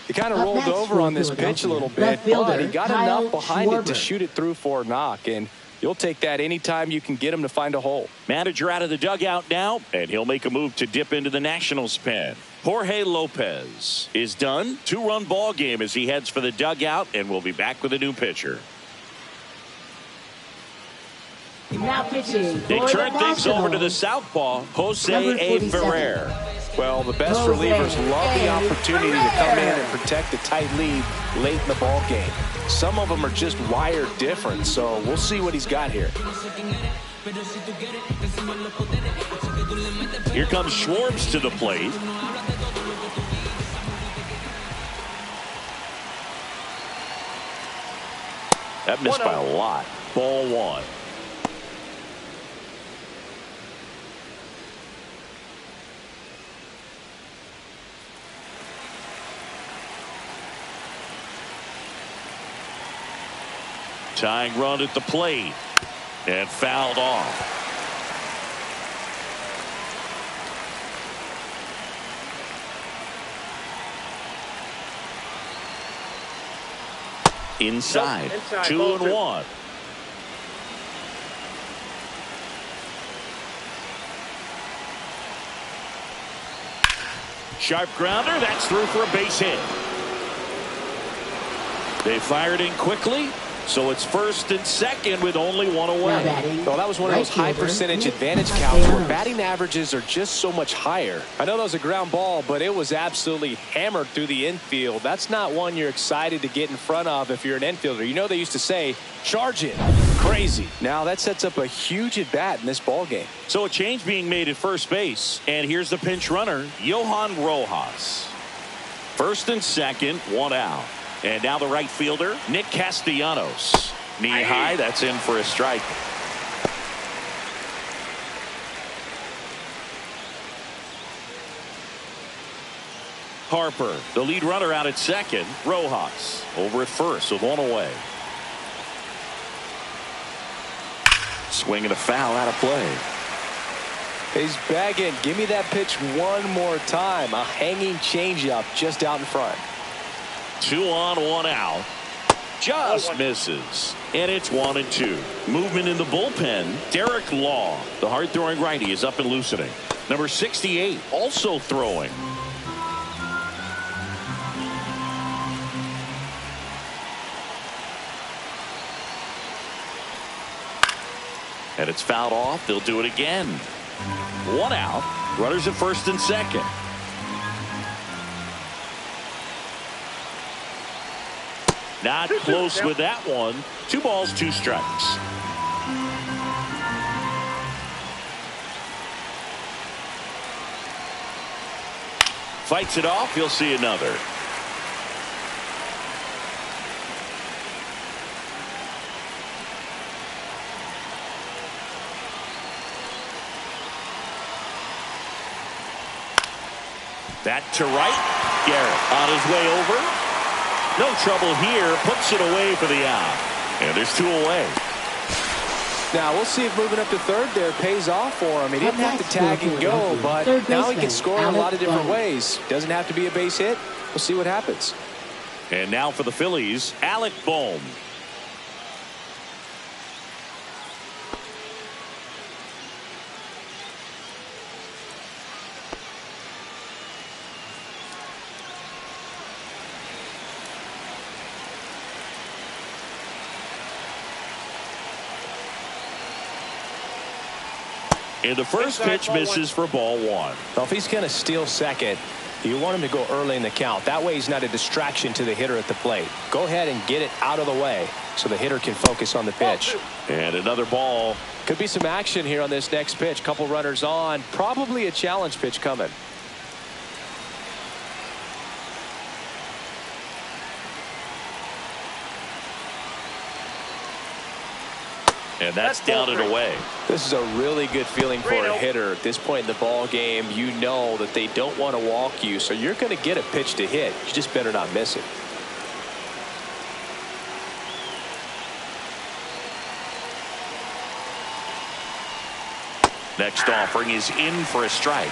He kind of Up rolled next over for on this pitch a little bit, left fielder, but he got Kyle enough behind it to Schwarber. shoot it through for a knock, and you'll take that anytime you can get him to find a hole. Manager out of the dugout now, and he'll make a move to dip into the Nationals pen. Jorge Lopez is done. 2-run ball game as he heads for the dugout, and we'll be back with a new pitcher. Now pitching. They for turn the things over to the Nationals. southpaw, Number Jose A. 47. Ferrer. Well, the best Jose relievers love the A. opportunity to come in Ferrer. and protect a tight lead late in the ball game. Some of them are just wired different, so we'll see what he's got here. Here comes Schwartz to the plate. That missed by a lot. Ball 1. Tying run at the plate and fouled off. Inside, Inside, 2 ball and 2. 1. Sharp grounder, that's through for a base hit. They fired in quickly, so it's first and second with only one away. Well, that was one of those high percentage advantage counts where batting averages are just so much higher. I know that was a ground ball, but it was absolutely hammered through the infield. That's not one you're excited to get in front of if you're an infielder. You know they used to say, charge it. Crazy. Now that sets up a huge at bat in this ball game. So a change being made at first base, and here's the pinch runner, Johan Rojas. First and second, one out. And now the right fielder, Nick Castellanos. Knee high, that's in for a strike. Harper, the lead runner out at second. Rojas over at first with one away. Swing and a foul out of play. He's begging, give me that pitch one more time. A hanging changeup just out in front. 2 on, 1 out. Just misses. And it's 1-2. Movement in the bullpen. Derek Law, the hard-throwing righty, is up and loosening. Number 68 also throwing. And it's fouled off. They'll do it again. 1 out. Runners at first and second. Not close with that one. 2 balls, 2 strikes. Fights it off. He'll see another. That to right. Garrett on his way over. No trouble here. Puts it away for the out. And there's 2 away. Now we'll see if moving up to third there pays off for him. He didn't have to tag and go, but now he can score in a lot of different ways. Doesn't have to be a base hit. We'll see what happens. And now for the Phillies, Alec Bohm. And the first pitch misses for ball 1. Well, if he's going to steal second, you want him to go early in the count. That way he's not a distraction to the hitter at the plate. Go ahead and get it out of the way so the hitter can focus on the pitch. And another ball. Could be some action here on this next pitch. Couple runners on. Probably a challenge pitch coming. And that's down and away. This is a really good feeling for a hitter at this point in the ball game. You know that they don't want to walk you, so you're going to get a pitch to hit. You just better not miss it. Next offering is in for a strike.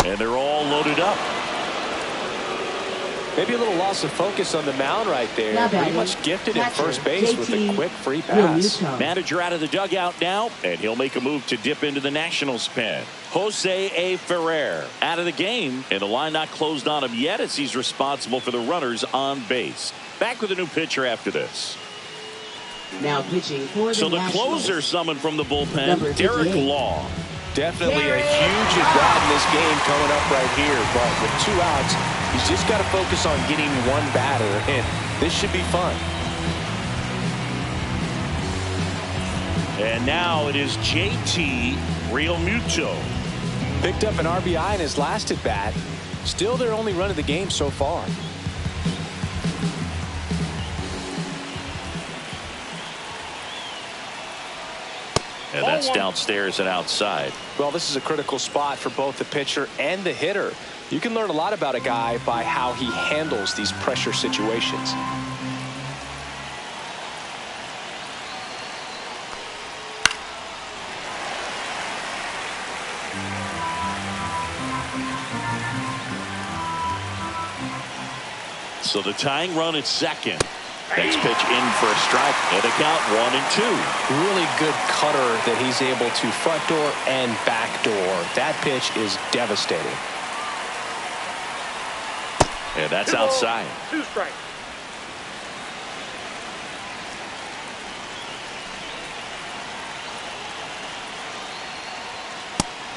And they're all loaded up. Maybe a little loss of focus on the mound right there. Pretty much gifted at first base with a quick free pass. Manager out of the dugout now, and he'll make a move to dip into the Nationals pen. Jose A. Ferrer out of the game, and the line not closed on him yet as he's responsible for the runners on base. Back with a new pitcher after this. Now pitching for the So the closer summoned from the bullpen, Derek Law. Definitely a huge at-bat in this game coming up right here, but with 2 outs, he's just got to focus on getting 1 batter, and this should be fun. And now it is JT Realmuto. Picked up an RBI in his last at-bat. Still their only run of the game so far. And that's downstairs and outside. Well, this is a critical spot for both the pitcher and the hitter. You can learn a lot about a guy by how he handles these pressure situations. So the tying run at second. Next pitch in for a strike, and a count 1-2. Really good cutter that he's able to front door and back door. That pitch is devastating. And that's outside. 2 strikes.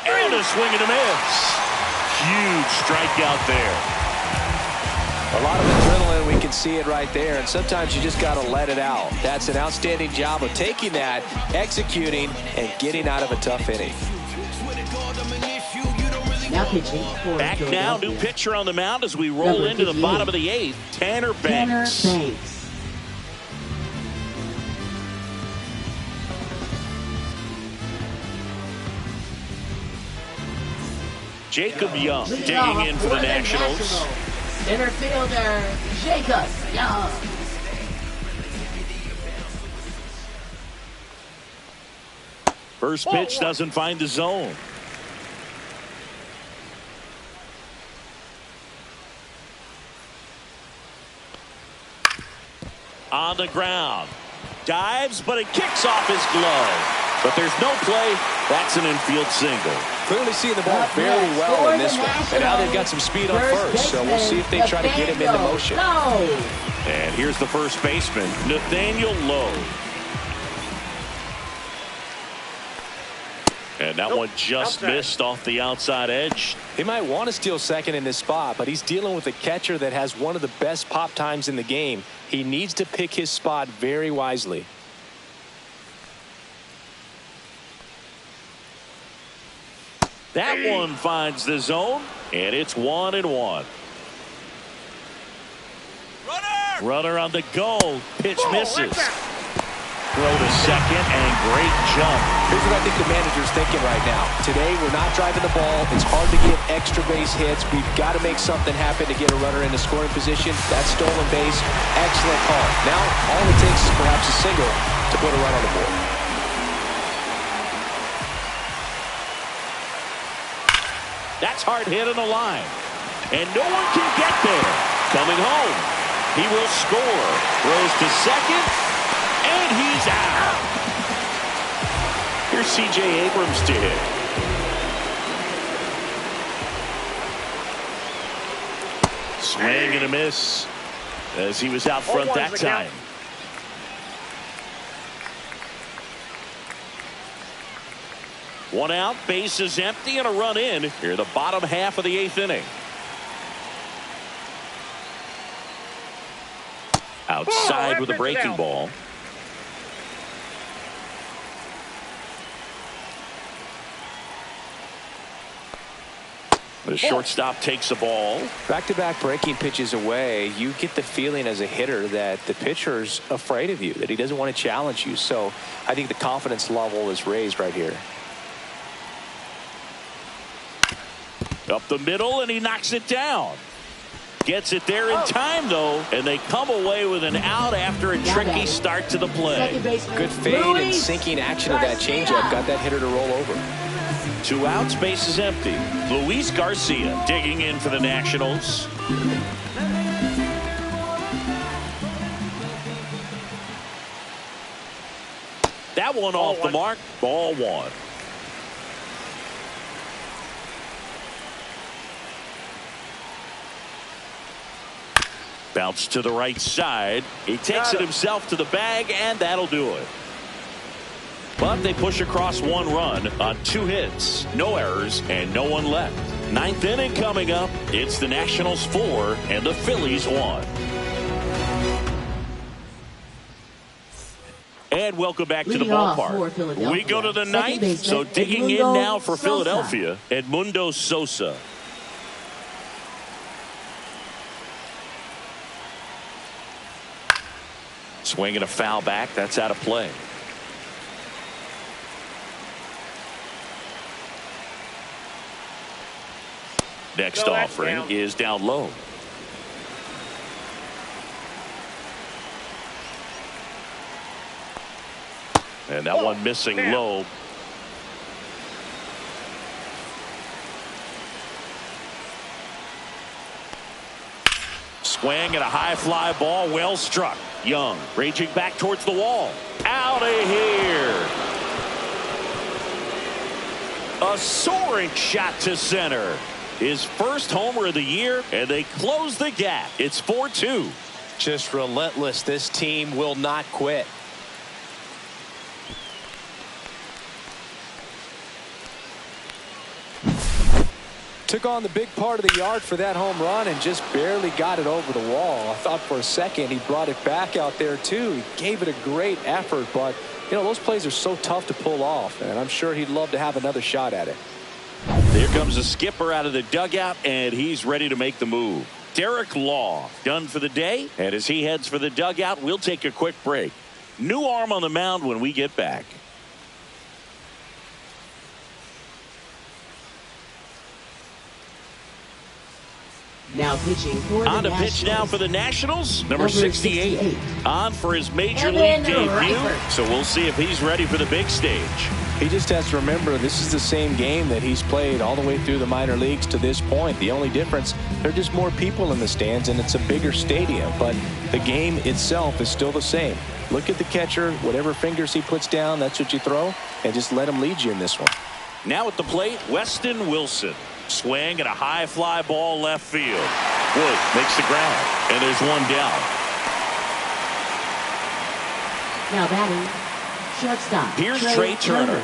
And a swing and a miss. Huge strikeout there. A lot of adrenaline, we can see it right there, and sometimes you just got to let it out. That's an outstanding job of taking that, executing, and getting out of a tough inning. Now pitching for Back now, new pitcher on the mound as we roll into the bottom of the 8th, Tanner Banks. Jacob Young digging in for the Nationals. Center fielder, Jacob Young. First pitch doesn't find the zone. On the ground. Dives, but it kicks off his glove. But there's no play. That's an infield single. Clearly seeing the ball very well in this one. And now they've got some speed on first, so we'll see if they try to get him into motion. And here's the first baseman, Nathaniel Lowe. And that one just missed off the outside edge. He might want to steal second in this spot, but he's dealing with a catcher that has one of the best pop times in the game. He needs to pick his spot very wisely. That one finds the zone, and it's 1-1. Runner on the go. Pitch misses. Throw to second, and great jump. Here's what I think the manager's thinking right now. Today, we're not driving the ball. It's hard to get extra base hits. We've got to make something happen to get a runner into scoring position. That stolen base, excellent call. Now, all it takes is perhaps a single to put a run on the board. That's hard hit on the line. And no one can get there. Coming home. He will score. Throws to second. And he's out. Here's C.J. Abrams to hit. Swing and a miss as he was out front that time. One out, bases empty, and a run in here, the bottom half of the 8th inning. Outside with a breaking ball. The shortstop takes the ball. Back-to-back breaking pitches away, you get the feeling as a hitter that the pitcher's afraid of you, that he doesn't want to challenge you. So I think the confidence level is raised right here. Up the middle, and he knocks it down. Gets it there in time, though, and they come away with an out after a tricky start to the play. Good fade and sinking action of that changeup got that hitter to roll over. 2 outs, bases empty. Luis Garcia digging in for the Nationals. That one off the mark. Ball 1. Bounce to the right side. He takes it himself to the bag, and that'll do it. But they push across 1 run on 2 hits, no errors, and no one left. 9th inning coming up. It's the Nationals 4 and the Phillies 1. And welcome back to the ballpark. We go to the 9th, so digging in now for Philadelphia, Edmundo Sosa. Swinging a foul back. That's out of play. Next offering is down low. And that one missing low. Swing and a high fly ball, well struck. Young raging back towards the wall. Out of here. A soaring shot to center. His first homer of the year, and they close the gap. It's 4-2. Just relentless. This team will not quit. Took on the big part of the yard for that home run and just barely got it over the wall. I thought for a second he brought it back out there too. He gave it a great effort, but you know, those plays are so tough to pull off, and I'm sure he'd love to have another shot at it. Here comes the skipper out of the dugout, and he's ready to make the move. Derek Law done for the day, and as he heads for the dugout, we'll take a quick break. New arm on the mound when we get back. Now pitching for the On to Nationals. pitch now for the Nationals, number 68. On for his major Evan league debut, Reifert. so we'll see if he's ready for the big stage. He just has to remember this is the same game that he's played all the way through the minor leagues to this point. The only difference, there are just more people in the stands and it's a bigger stadium, but the game itself is still the same. Look at the catcher, whatever fingers he puts down, that's what you throw, and just let him lead you in this one. Now at the plate, Weston Wilson. Swing and a high fly ball left field. Wood makes the ground, and there's one down. Now batting, shortstop. Here's Trey Turner.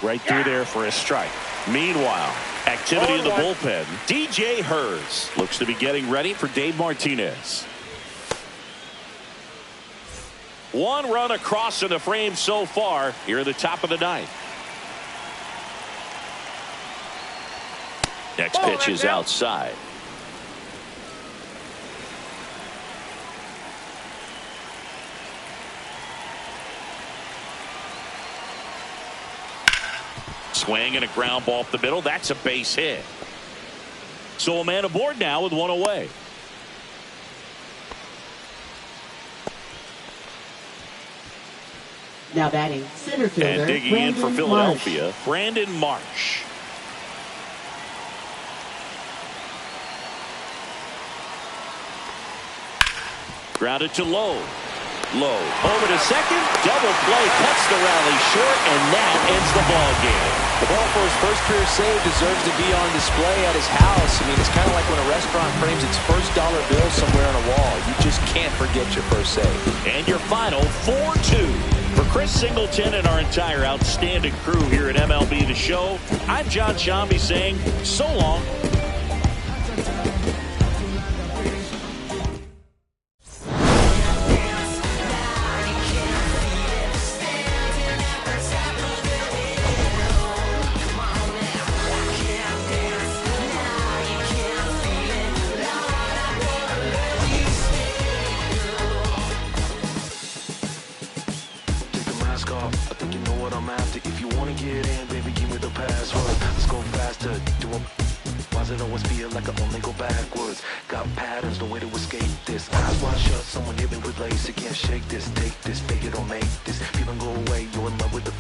Right through there for a strike. Meanwhile, activity in the bullpen. DJ Hers looks to be getting ready for Dave Martinez. One run across in the frame so far here at the top of the ninth. Next pitch is outside. Swing and a ground ball up the middle. That's a base hit. So a man aboard now with one away. Now batting, center fielder. And digging in for Philadelphia, Brandon Marsh. Grounded to Lowe. Lowe over to second. Double play cuts the rally short, and that ends the ball game. The ball for his first career save deserves to be on display at his house. I mean, it's kind of like when a restaurant frames its first dollar bill somewhere on a wall. You just can't forget your first save. And your final 4-2. For Chris Singleton and our entire outstanding crew here at MLB The Show, I'm John Shambi saying so long. I think you know what I'm after. If you wanna get in, baby, give me the password. Let's go faster. Why does it always feel like I only go backwards? Got patterns, no way to escape this. Eyes wide shut, someone hit me with lace. You can't shake this, take this, fake it or make this. Feeling go away, you're in love with the